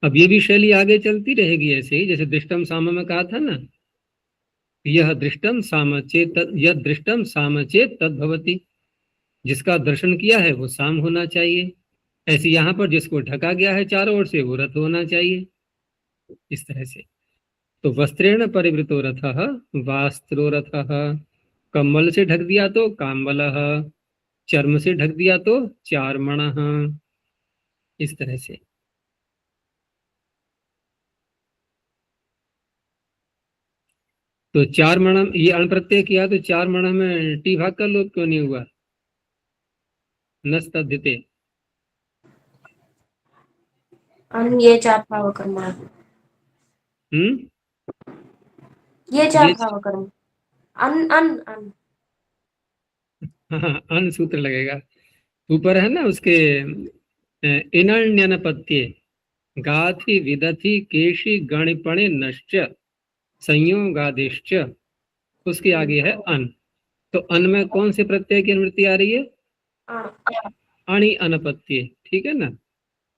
अब ये भी शैली आगे चलती रहेगी ऐसे ही, जैसे दृष्टम साम में कहा था ना, यह दृष्टम साम चेत, यह दृष्टम साम चेत तद भवति। जिसका दर्शन किया है वो साम होना चाहिए। ऐसे यहाँ पर जिसको ढका गया है चारों ओर से वो रथ होना चाहिए, इस तरह से। तो वस्त्रेण परिवृतो रथः वास्त्रो रथः, कम्बल से ढक दिया तो काम्बलः, चर्म से ढक दिया तो चार्मणः, इस तरह से। तो चार मणम, ये अण प्रत्यय किया तो चार मणम में टी भाग का लोप क्यों नहीं हुआ? नस्तद्धिते। अन ये चार भाव कर्म है। ये चार ये भाव कर्म। अन अन अन। हाँ, अन सूत्र लगेगा ऊपर है ना उसके। इनण्यनपत्ये गाथि विदथि केशि गणिपणे नश्च संयोगादिश्च, उसके आगे है अन। तो अन में कौन से प्रत्यय की अनुवृत्ति आ रही है? अण। अणि अनपत्य, ठीक है ना।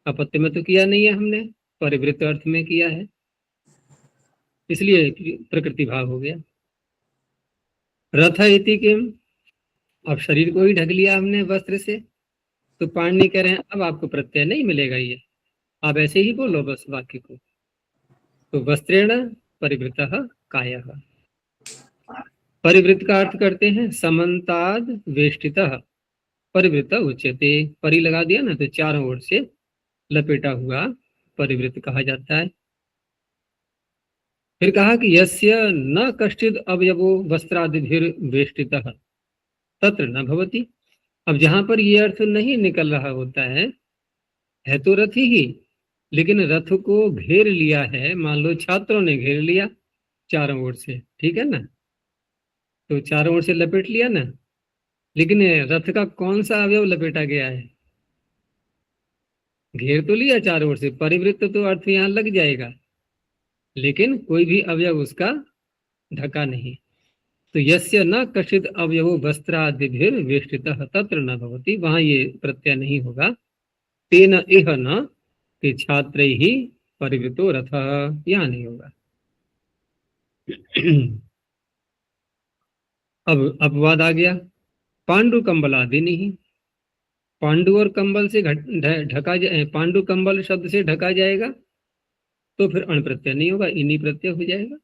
अपत्य में तो किया नहीं है हमने, परिवृत्त अर्थ में किया है, इसलिए प्रकृति भाव हो गया। रथ इति किम, अब शरीर को ही ढक लिया हमने वस्त्र से, तो पाणिनि कह रहे हैं अब आपको प्रत्यय नहीं मिलेगा, ये आप ऐसे ही बोलो बस वाक्य को। तो वस्त्रेण परिवृतः कायः, परिवृत्त का अर्थ करते हैं समन्ताद वेष्टितः परिवृत उच्यते। परि लगा दिया ना तो चारों ओर से लपेटा हुआ परिवृत्त कहा जाता है। फिर कहा कि यस्य न कश्चिद अवयवो वस्त्रादिभिर वेष्टितः तत्र न भवति। अब जहां पर ये अर्थ नहीं निकल रहा होता है तो रथ ही, लेकिन रथ को घेर लिया है, मान लो छात्रों ने घेर लिया चारों ओर से, ठीक है ना, तो चारों ओर से लपेट लिया ना, लेकिन रथ का कौन सा अवयव लपेटा गया है? घेर तो लिया चारों ओर से, परिवृत्त तो अर्थ यहाँ लग जाएगा, लेकिन कोई भी अवयव उसका ढका नहीं। तो यस्य न कश्चिद अवयवो वस्त्रादिभिर वेष्टितः तत्र न भवति, वहां ये प्रत्यय नहीं होगा। तेन इह न कि छात्रैहि परिवृतो रथः, यहाँ नहीं होगा। अब अपवाद आ गया, पांडु कंबलादि नहीं। पांडु और कंबल से ढका जाए, पांडु कंबल शब्द से ढका जाएगा तो फिर अण प्रत्यय नहीं होगा, इन्हीं प्रत्यय हो जाएगा।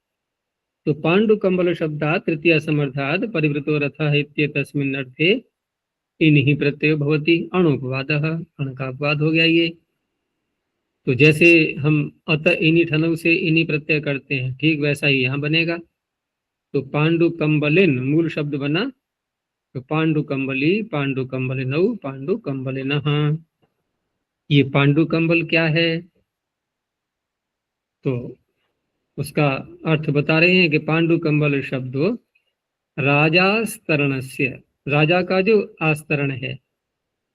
तो पांडु कंबल शब्दात् तृतीय समर्थात् परिवृतो रथः इत्येतस्मिन् अर्थे इन्हीं प्रत्यय भवति, अणुपवादः, अण का अपवाद हो गया ये। तो जैसे हम अत इन्हीं ठनव से इन्हीं प्रत्यय करते हैं, ठीक वैसा ही यहाँ बनेगा। तो पांडु कंबलिन मूल शब्द बना, तो पांडु कंबली, पांडु कंबलिनौ, पांडु कंबलिनः। ये पांडु कंबल क्या है? तो उसका अर्थ बता रहे हैं कि पांडु कंबल शब्द राजास्तरणस्य, राजा का जो आस्तरण है,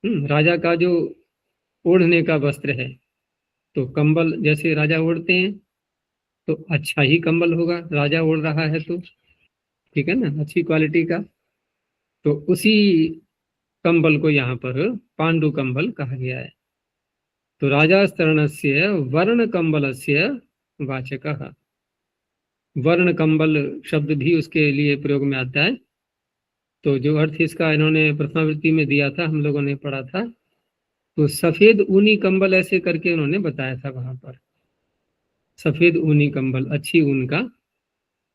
राजा का जो ओढ़ने का वस्त्र है, तो कंबल जैसे राजा ओढ़ते हैं तो अच्छा ही कंबल होगा, राजा ओढ़ रहा है तो, ठीक है ना, अच्छी क्वालिटी का। तो उसी कंबल को यहाँ पर पांडु कंबल कहा गया है। तो राजास्तरणस्य वर्ण कंबलस्य वाचकः, वर्ण कंबल शब्द भी उसके लिए प्रयोग में आता है। तो जो अर्थ इसका इन्होंने प्रथमावृत्ति में दिया था, हम लोगों ने पढ़ा था, तो सफेद ऊनी कंबल ऐसे करके उन्होंने बताया था वहां पर, सफेद ऊनी कंबल, अच्छी ऊन का,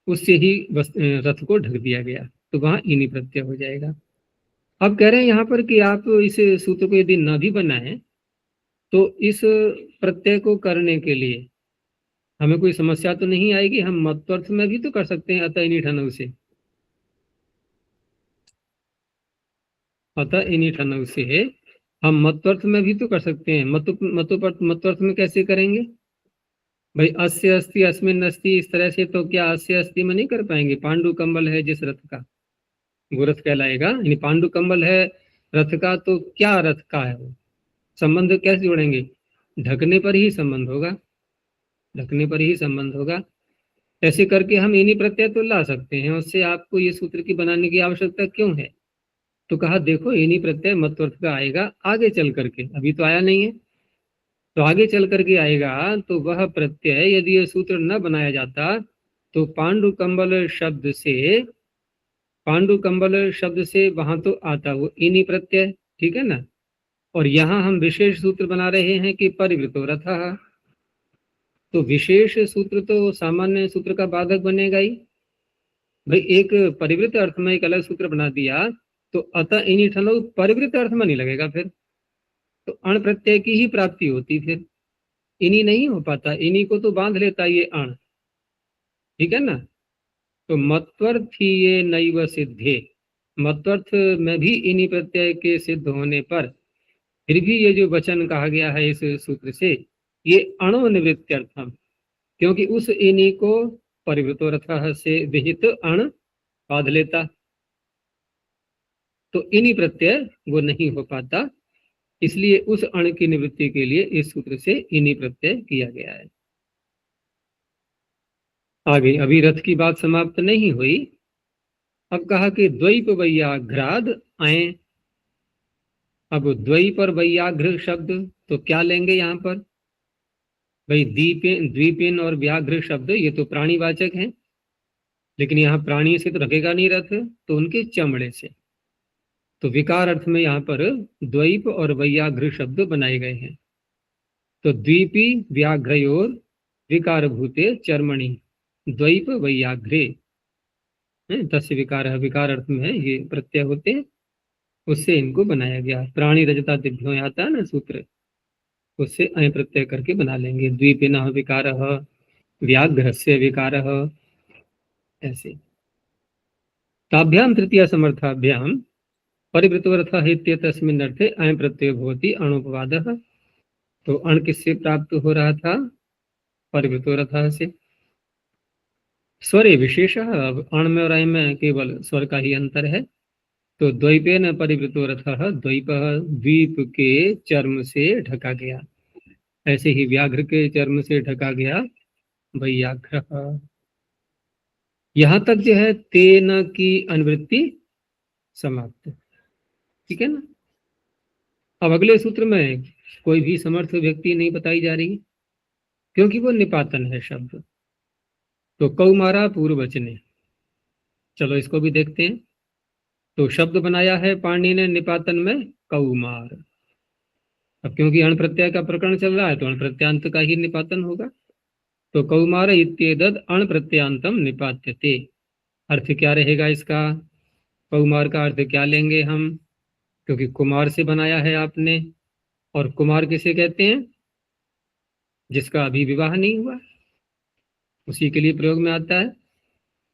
उससे ही रथ को ढक दिया गया, तो वहां इनी प्रत्यय हो जाएगा। अब कह रहे हैं यहाँ पर कि आप इस सूत्र को यदि न भी बनाए तो इस प्रत्यय को करने के लिए हमें कोई समस्या तो नहीं आएगी, हम मत्वर्थ में भी तो कर सकते हैं अतः इनी ठनव से, अतः इनी ठनव से हम मत्वर्थ में भी तो कर सकते हैं। मत्वर्थ में कैसे करेंगे भाई? अस्य अस्ति अस्मिन् अस्ति, इस तरह से तो क्या अस्य अस्ति में नहीं कर पाएंगे? पांडु कंबल है जिस रथ का, वो रथ कहलाएगा, यानी पांडु कंबल है रथ का, तो क्या रथ का है वो, संबंध कैसे जोड़ेंगे? ढकने पर ही संबंध होगा, ढकने पर ही संबंध होगा। ऐसे करके हम इन्हीं प्रत्यय तो ला सकते हैं, उससे आपको ये सूत्र की बनाने की आवश्यकता क्यों है? तो कहा देखो इन्हीं प्रत्यय मत्वर्थ का आएगा आगे चल करके, अभी तो आया नहीं है, तो आगे चल करके आएगा। तो वह प्रत्यय यदि यह सूत्र न बनाया जाता तो पांडु कंबल शब्द से, पांडु कंबल शब्द से वहां तो आता वो इन्हीं प्रत्यय, ठीक है ना। और यहाँ हम विशेष सूत्र बना रहे हैं कि परिवृतो रथः, तो विशेष सूत्र तो सामान्य सूत्र का बाधक बनेगा ही भाई। एक परिवृत अर्थ में एक अलग सूत्र बना दिया तो अतः इन्हीं ठनौ परिवृत अर्थ में नहीं लगेगा फिर, तो अण प्रत्यय की ही प्राप्ति होती, फिर इन्हीं नहीं हो पाता, इन्हीं को तो बांध लेता ये अण, ठीक है ना। तो मत्वर्थ ये नैव सिद्धे, मत्वर्थ में भी इन्हीं प्रत्यय के सिद्ध होने पर फिर भी ये जो वचन कहा गया है इस सूत्र से, ये अणो निवृत्त्यर्थम, क्योंकि उस इन्हीं को परिवृतोरथः से विहित अण बांध लेता, तो इन्हीं प्रत्यय वो नहीं हो पाता, इसलिए उस अण की निवृत्ति के लिए इस सूत्र से इन्हीं प्रत्यय किया गया है। आगे अभी रथ की बात समाप्त नहीं हुई, अब कहा कि द्वैप वैयाघ्राद आए। अब द्वैप और वैयाघ्र शब्द तो क्या लेंगे यहाँ पर भाई, द्वीपेन और व्याघ्र शब्द ये तो प्राणीवाचक हैं, लेकिन यहाँ प्राणी से तो रखेगा नहीं रथ, तो उनके चमड़े से, तो विकार अर्थ में यहाँ पर द्वैप और वैयाघ्र शब्द बनाए गए हैं। तो द्वीपी व्याघ्रयोर विकार भूते चर्मणि द्वैप वैयाघ्रे, तस्य विकार, विकार अर्थ में है ये प्रत्यय होते हैं, उससे इनको बनाया गया। प्राणी रजता दिभ्यो आता है ना सूत्र, उससे अय प्रत्यय करके बना लेंगे। द्वीपिनः विकारः, व्याघ्रस्य विकारः, ऐसे। ताभ्याम तृतीय समर्थाभ्याम परिवृतोरथः इत्येतस्मिन् अर्थे अय प्रत्यय भवति अणुपवादः। तो अण किससे प्राप्त हो रहा था, परिवृतोरथः से। स्वरे विशेषः, अण में और अय में केवल स्वर का ही अंतर है। तो द्वैपेन परिवृतोरथः, द्वैपः द्वीप के चर्म से ढका गया, ऐसे ही व्याघ्र के चर्म से ढका गया वैयाघ्र। यहां तक जो है तेन की अनुवृत्ति समाप्त, ठीक है ना। अब अगले सूत्र में कोई भी समर्थ व्यक्ति नहीं बताई जा रही, क्योंकि वो निपातन है शब्द। तो कौमारा पूर्व वचने, चलो इसको भी देखते हैं। तो शब्द बनाया है पाणिनि ने निपातन में कौमार। अब क्योंकि अण प्रत्यय का प्रकरण चल रहा है तो अण प्रत्यांत का ही निपातन होगा। तो कौमार इत्येतद् अण प्रत्यांतम निपात्यते, अर्थ क्या रहेगा इसका, कौमार का अर्थ क्या लेंगे हम, क्योंकि कुमार से बनाया है आपने, और कुमार किसे कहते हैं, जिसका अभी विवाह नहीं हुआ, उसी के लिए प्रयोग में आता है।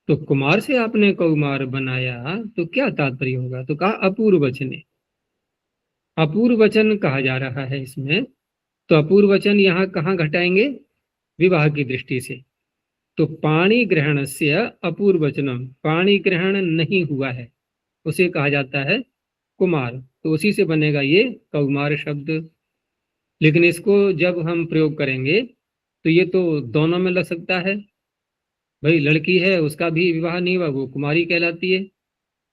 तो कुमार से आपने कौमार बनाया तो क्या तात्पर्य होगा, तो कहा अपूर्व वचने, अपूर्व वचन कहा जा रहा है इसमें। तो अपूर्व वचन यहाँ कहाँ घटाएंगे, विवाह की दृष्टि से। तो पाणी ग्रहण से अपूर्व वचनम, पाणी ग्रहण नहीं हुआ है उसे कहा जाता है कुमार, तो उसी से बनेगा ये कौमार शब्द। लेकिन इसको जब हम प्रयोग करेंगे तो ये तो दोनों में लग सकता है, भाई लड़की है उसका भी विवाह नहीं हुआ वो कुमारी कहलाती है,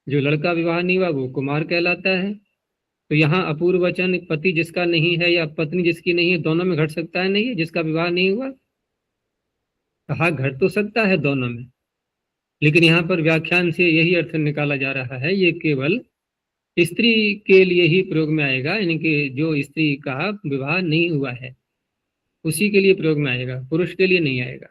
जो लड़का विवाह नहीं हुआ वो कुमार कहलाता है। तो यहाँ अपूर्व वचन पति जिसका नहीं है या पत्नी जिसकी नहीं है, दोनों में घट सकता है नहीं है, जिसका विवाह नहीं हुआ, कहा घट तो सकता है दोनों में, लेकिन यहाँ पर व्याख्यान से यही अर्थ निकाला जा रहा है, ये केवल स्त्री के लिए ही प्रयोग में आएगा, यानी कि जो स्त्री का विवाह नहीं हुआ है उसी के लिए प्रयोग में आएगा, पुरुष के लिए नहीं आएगा।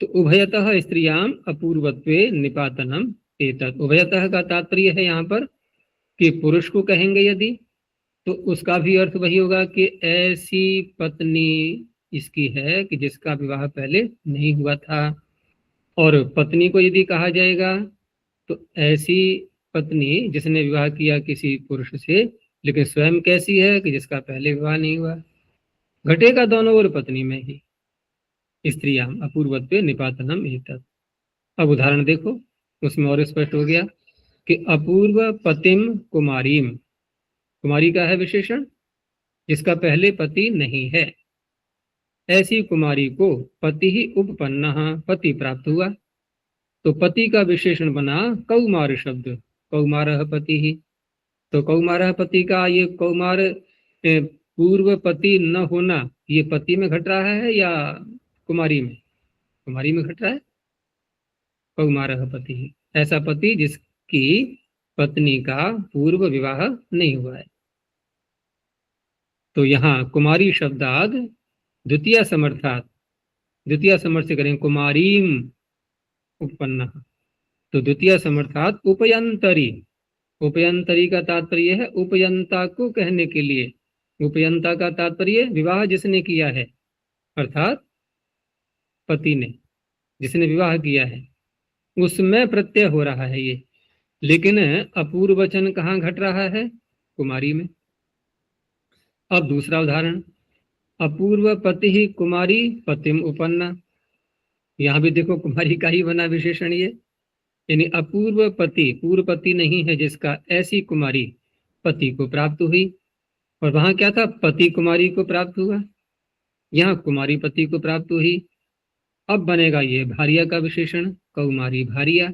तो उभयतः स्त्रियाम अपूर्वत्वे निपातनम एतत्, उभयतः का तात्पर्य है यहाँ पर कि पुरुष को कहेंगे यदि, तो उसका भी अर्थ वही होगा कि ऐसी पत्नी इसकी है कि जिसका विवाह पहले नहीं हुआ था। और पत्नी को यदि कहा जाएगा तो ऐसी पत्नी जिसने विवाह किया किसी पुरुष से, लेकिन स्वयं कैसी है कि जिसका पहले विवाह नहीं हुआ, घटेगा दोनों ओर पत्नी में ही। स्त्रियाम अपूर्वत्वे निपातनम एतत्। अब उदाहरण देखो, उसमें और स्पष्ट हो गया कि अपूर्व पतिम कुमारीम, कुमारी का है विशेषण, जिसका पहले पति नहीं है, ऐसी कुमारी को पति ही उपपन्ना, पति प्राप्त हुआ, तो पति का विशेषण बना कौमार शब्द, कौमारः पति ही। तो कौमारः पति का ये कौमार पूर्व पति न होना, ये पति में घट रहा है या कुमारी में, कुमारी में घट रहा है। कौमारः पति ही, ऐसा पति जिसकी पत्नी का पूर्व विवाह नहीं हुआ है। तो यहाँ कुमारी शब्दाद द्वितीय समर्थात, द्वितीय समर्थ से करें कुमारीम उपपन्ना, तो द्वितीय समर्थात उपयंतरी, उपयंतरी का तात्पर्य है उपयंता को कहने के लिए, उपयंता का तात्पर्य विवाह जिसने किया है, अर्थात पति ने, जिसने विवाह किया है उसमें प्रत्यय हो रहा है ये। लेकिन अपूर्व वचन कहाँ घट रहा है? कुमारी में। अब दूसरा उदाहरण, अपूर्व पति ही कुमारी पतिम उपन्ना। यहां भी देखो कुमारी का ही बना विशेषण ये, यानी अपूर्व पति, पूर्व पति नहीं है जिसका, ऐसी कुमारी पति को प्राप्त हुई। और वहां क्या था? पति कुमारी को प्राप्त हुआ, यहाँ कुमारी पति को प्राप्त हुई। अब बनेगा ये भारिया का विशेषण, कौमारी भारिया।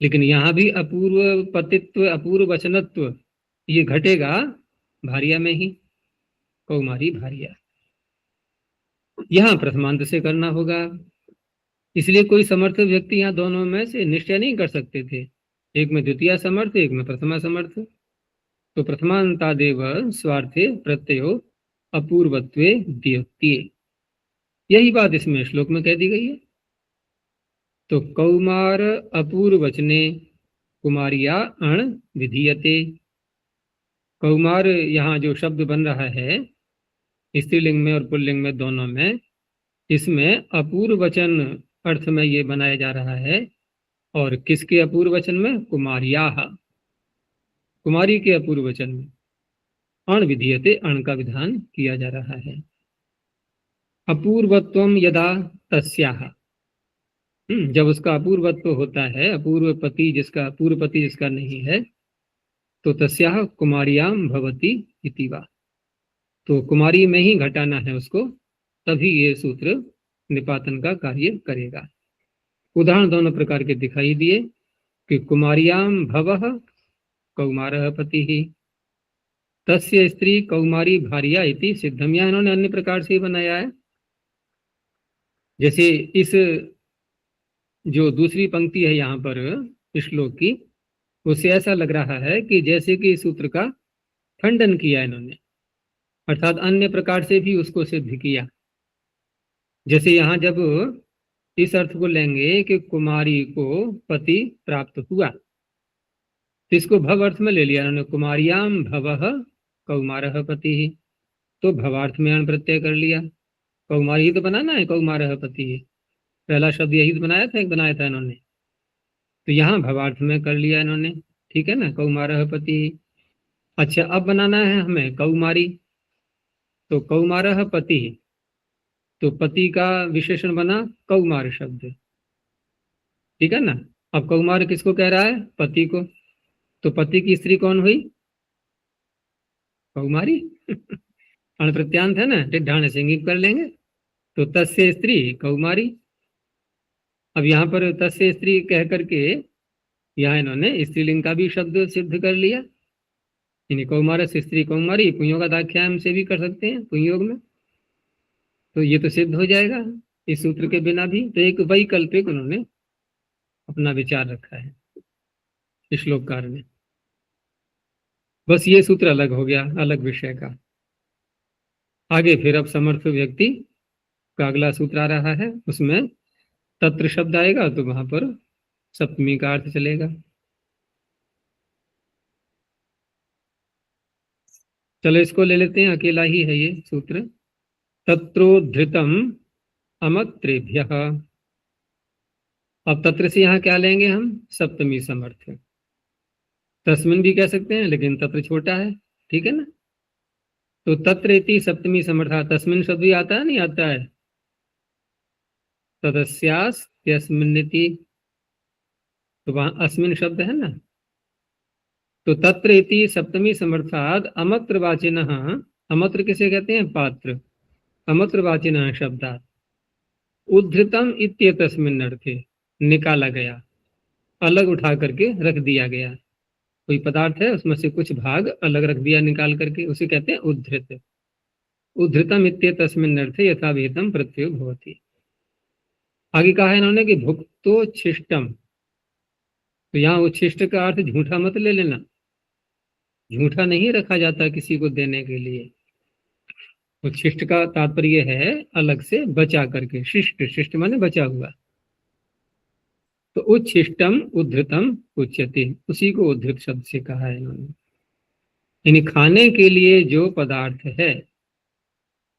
लेकिन यहाँ भी अपूर्व पतित्व, अपूर्व वचनत्व ये घटेगा भारिया में ही, कौमारी भारिया। यहाँ प्रथमांत से करना होगा, इसलिए कोई समर्थ व्यक्ति यहाँ दोनों में से निश्चय नहीं कर सकते थे, एक में द्वितीय समर्थ, एक में प्रथमा समर्थ। तो प्रथमांतादेव स्वार्थे प्रत्ययो अपूर्वत्वे द्योत्ये, यही बात इसमें श्लोक में कह दी गई है। तो कौमार अपूर्व वचने कुमारिया अण विधीयते। कौमार यहाँ जो शब्द बन रहा है स्त्रीलिंग में और पुल्लिंग में दोनों में, इसमें अपूर्व वचन अर्थ में ये बनाया जा रहा है। और किसके अपूर्व वचन में? कुमारिया, कुमारी के अपूर्व वचन में अण विधीयते, अण का विधान किया जा रहा है। अपूर्वत्वम यदा तस्याह, जब उसका अपूर्वत्व होता है, अपूर्व पति जिसका, पूर्व पति जिसका नहीं है, तो तस्याह कुमारियाम भवति इति वा, तो कुमारी में ही घटाना है उसको, तभी ये सूत्र निपातन का कार्य करेगा। उदाहरण दोनों प्रकार के दिखाई दिए कि कुमारियाम भवः कौमारः पति ही, तस्य स्त्री कौमारी भार्या इति सिद्धम। यहाँ इन्होंने अन्य प्रकार से बनाया है। जैसे इस जो दूसरी पंक्ति है यहाँ पर श्लोक की, उससे ऐसा लग रहा है कि जैसे कि इस सूत्र का खंडन किया इन्होंने, अर्थात अन्य प्रकार से भी उसको सिद्ध किया। जैसे यहाँ जब इस अर्थ को लेंगे कि कुमारी को पति प्राप्त हुआ, तो इसको भव अर्थ में ले लिया उन्होंने, कुमारियाम भवः कौमारः पति ही, तो भवार्थ में अण प्रत्यय कर लिया। कौमारी ही तो बनाना है, कौमारः पति ही, पहला शब्द यही तो बनाया था इन्होंने, तो यहाँ भवार्थ में कर लिया इन्होंने, ठीक है ना, कौमारः पति ही। अच्छा, अब बनाना है हमें कौमारी, तो कौमारः पति ही, तो पति का विशेषण बना कौमार शब्द, ठीक है ना। अब कौमार किसको कह रहा है? पति को, तो पति की स्त्री कौन हुई? कौमारी। अण प्रत्यांत है ना, टिड्ढाण से इंगित कर लेंगे, तो तस्य स्त्री कौमारी। अब यहाँ पर तस्य स्त्री कह करके यहाँ इन्होंने स्त्रीलिंग का भी शब्द सिद्ध कर लिया, यानी कौमार से स्त्री कौमारी, पुंयोगादाख्याम से भी कर सकते हैं पुंयोग में, तो ये तो सिद्ध हो जाएगा इस सूत्र के बिना भी। तो एक वैकल्पिक उन्होंने अपना विचार रखा है श्लोककार ने। बस ये सूत्र अलग हो गया, अलग विषय का। आगे फिर अब समर्थ व्यक्ति का अगला सूत्र आ रहा है, उसमें तत्र शब्द आएगा, तो वहां पर सप्तमी का अर्थ चलेगा। चलो इसको ले लेते हैं, अकेला ही है ये सूत्र। तत्रोद्धृतम अमत्रेभ्यः। अब तत्र से यहाँ क्या लेंगे हम? सप्तमी समर्थ। तस्मिन भी कह सकते हैं, लेकिन तत्र छोटा है, ठीक है ना। तो तत्र इति सप्तमी समर्था, तस्मिन शब्द भी आता है, नहीं आता है? तदस्यास्त्यस्मिन्निति, तो वहां अस्मिन शब्द है ना। तो तत्र इति सप्तमी समर्थाद अमत्र वाचिनः, अमत्र किसे कहते हैं? पात्र। अमत्र वाचिनः शब्दात उद्धृतम इत्येतस्मिन् अर्थे, निकाला गया, अलग उठा करके रख दिया गया। कोई पदार्थ है, उसमें से कुछ भाग अलग रख दिया निकाल करके, उसे कहते हैं उद्धृत। उद्धृतम इत्येतस्मिन् अर्थे यथाविहितम प्रत्ययो भवति। आगे कहा है इन्होंने कि भुक्तो छिष्टम, तो यहाँ उच्छिष्ट का अर्थ झूठा मत ले लेना, झूठा नहीं रखा जाता किसी को देने के लिए। उच्छिष्ट का तात्पर्य है अलग से बचा करके, शिष्ट, शिष्ट माने बचा हुआ। तो उच्छिष्टम उद्धृतम उच्यते, उसी को उद्धृत शब्द से कहा है इन्होंने, यानी खाने के लिए जो पदार्थ है,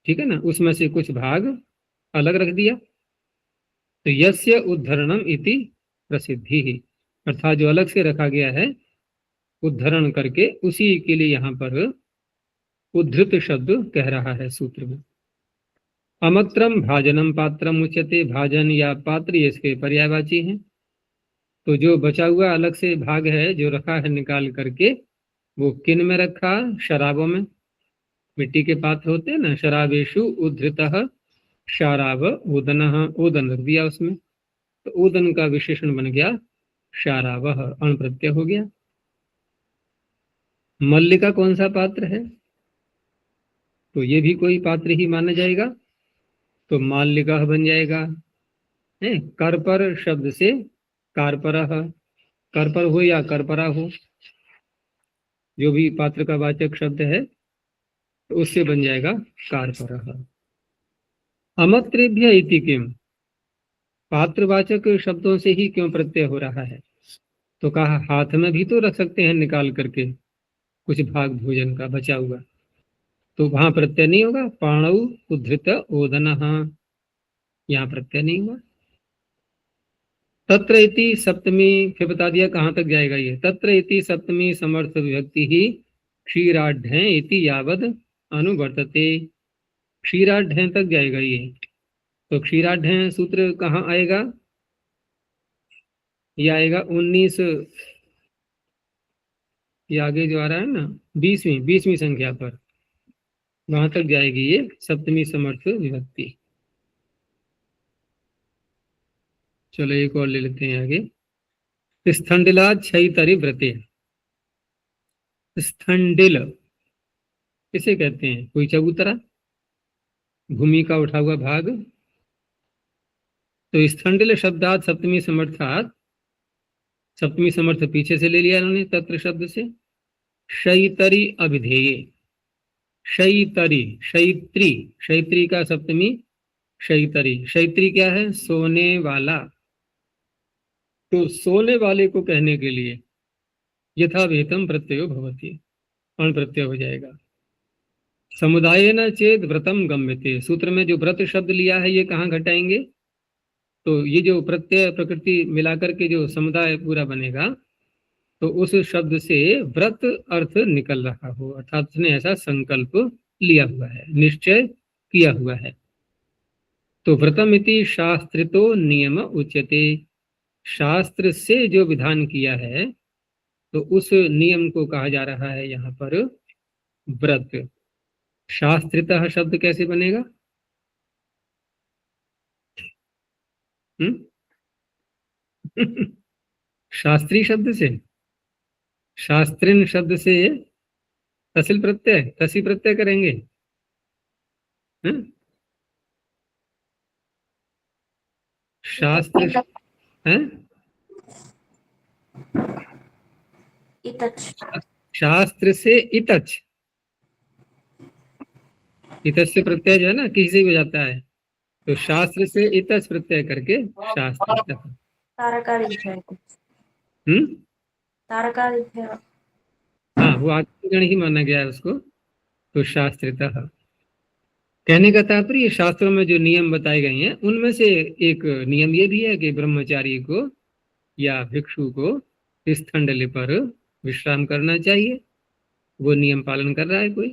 ठीक है ना, उसमें से कुछ भाग अलग रख दिया, तो यस्य उद्धरणम इति प्रसिद्धि ही, अर्थात जो अलग से रखा गया है उद्धरण करके, उसी के लिए यहाँ पर उद्धृत शब्द कह रहा है सूत्र में। अमत्रम भाजनम पात्रम उच्यते, भाजन या पात्र ये इसके पर्यायवाची हैं। तो जो बचा हुआ अलग से भाग है जो रखा है निकाल करके, वो किन में रखा? शराबों में। मिट्टी के पात्र होते हैं ना, शराबेशु उद्धृतः शाराब ओदनः, ओदन रख दिया उसमें, तो ओदन का विशेषण बन गया शारावः, अण प्रत्यय हो गया। मल्लिका कौन सा पात्र है? तो ये भी कोई पात्र ही माना जाएगा, तो माल्लिका बन जाएगा। है करपर शब्द से कारपरः, करपर हो या करपरा हो, जो भी पात्र का वाचक शब्द है तो उससे बन जाएगा कारपरः। अमत्रेभ्य इति किम, पात्रवाचक शब्दों से ही क्यों प्रत्यय हो रहा है? तो कहा हाथ में भी तो रख सकते हैं निकाल करके कुछ भाग भोजन का बचा हुआ, तो वहां प्रत्यय नहीं होगा। पाणौ उद्धृत ओदनः, यहाँ प्रत्यय नहीं हुआ। तत्र इति सप्तमी, फिर बता दिया कहाँ तक जाएगा ये। तत्र इति सप्तमी समर्थ विभक्ति ही क्षीराढ्य इति यावद अनुवर्तते, क्षीराढ्य तक जाएगा ये। तो क्षीराढ्य सूत्र कहाँ आएगा? ये आएगा 19, ये आगे जो आ रहा है ना 20वीं संख्या पर, वहां तक जाएगी ये सप्तमी समर्थ विभक्ति। चलो एक और ले लेते हैं आगे। स्थंडिला क्षयतरि व्रते, स्थंडिल किसे कहते हैं? कोई चबूतरा, भूमि का उठा हुआ भाग। तो स्थंडिल शब्दात सप्तमी समर्थात, सप्तमी समर्थ पीछे से ले लिया इन्होंने तत्र शब्द से। शयितरी अभिधेय, शयितरी, शयित्री, शयित्री का सप्तमी शयितरी। शयित्री क्या है? सोने वाला। तो सोने वाले को कहने के लिए यथा वेतम प्रत्ययो भवति, अण प्रत्यय हो जाएगा। समुदाय न चेत व्रतम गम्यते, सूत्र में जो व्रत शब्द लिया है ये कहाँ घटाएंगे? तो ये जो प्रत्यय प्रकृति मिलाकर के जो समुदाय पूरा बनेगा, तो उस शब्द से व्रत अर्थ निकल रहा हो, अर्थात उसने ऐसा संकल्प लिया हुआ है, निश्चय किया हुआ है। तो व्रतम इति शास्त्रितो नियम उच्यते, शास्त्र से जो विधान किया है तो उस नियम को कहा जा रहा है यहाँ पर व्रत। शास्त्रितः शब्द कैसे बनेगा? शास्त्री शब्द से, शास्त्रिन शब्द से तसिल प्रत्यय, तसी प्रत्यय करेंगे। हम्म? शास्त्र है, इतच, शास्त्र से इतच, इतच से प्रत्यय जो है ना किसी से भी हो जाता है, तो शास्त्र से इतच प्रत्यय करके शास्त्र। तारकादिभ्यः, हम्म, तारकादिभ्यः। हाँ वो आत्मगण ही माना गया है उसको, तो शास्त्रितः। कहने का तात्पर्य शास्त्रों में जो नियम बताए गए हैं उनमें से एक नियम ये भी है कि ब्रह्मचारी को या भिक्षु को स्थंडले पर विश्राम करना चाहिए, वो नियम पालन कर रहा है कोई।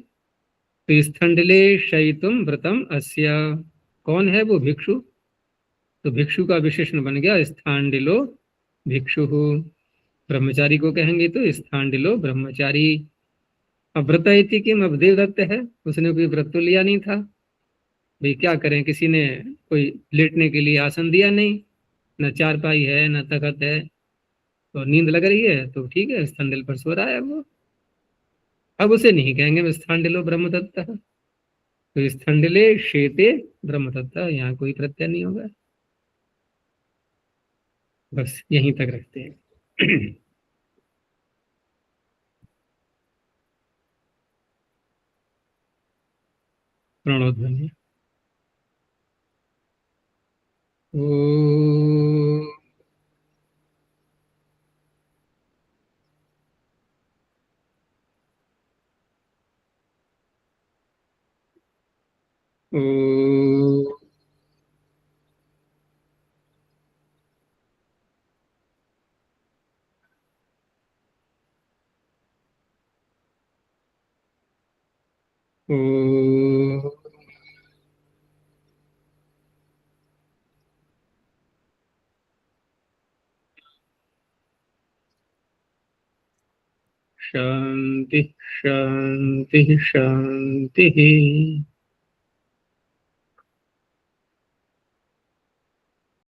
तो स्थंडले शयितुम व्रतम अस्य, कौन है वो? भिक्षु। तो भिक्षु का विशेषण बन गया स्थांडिलो भिक्षु। ब्रह्मचारी को कहेंगे तो स्थांडिलो ब्रह्मचारी। अब व्रत इति किम, अब देवदत्त है, उसने कोई व्रत तो लिया नहीं था, भाई क्या करें, किसी ने कोई लेटने के लिए आसन दिया नहीं, न चारपाई है न तखत है, तो नींद लग रही है तो ठीक है स्थंडिल पर सो रहा है वो। अब उसे नहीं कहेंगे स्थंडिलो ब्रह्मदत्त, तो स्थंडिले शेते ब्रह्मदत्त, यहाँ कोई प्रत्यय नहीं होगा। बस यहीं तक रखते हैं। प्रणोध्वनि। ओ ओ ओ शांति शांति शांति।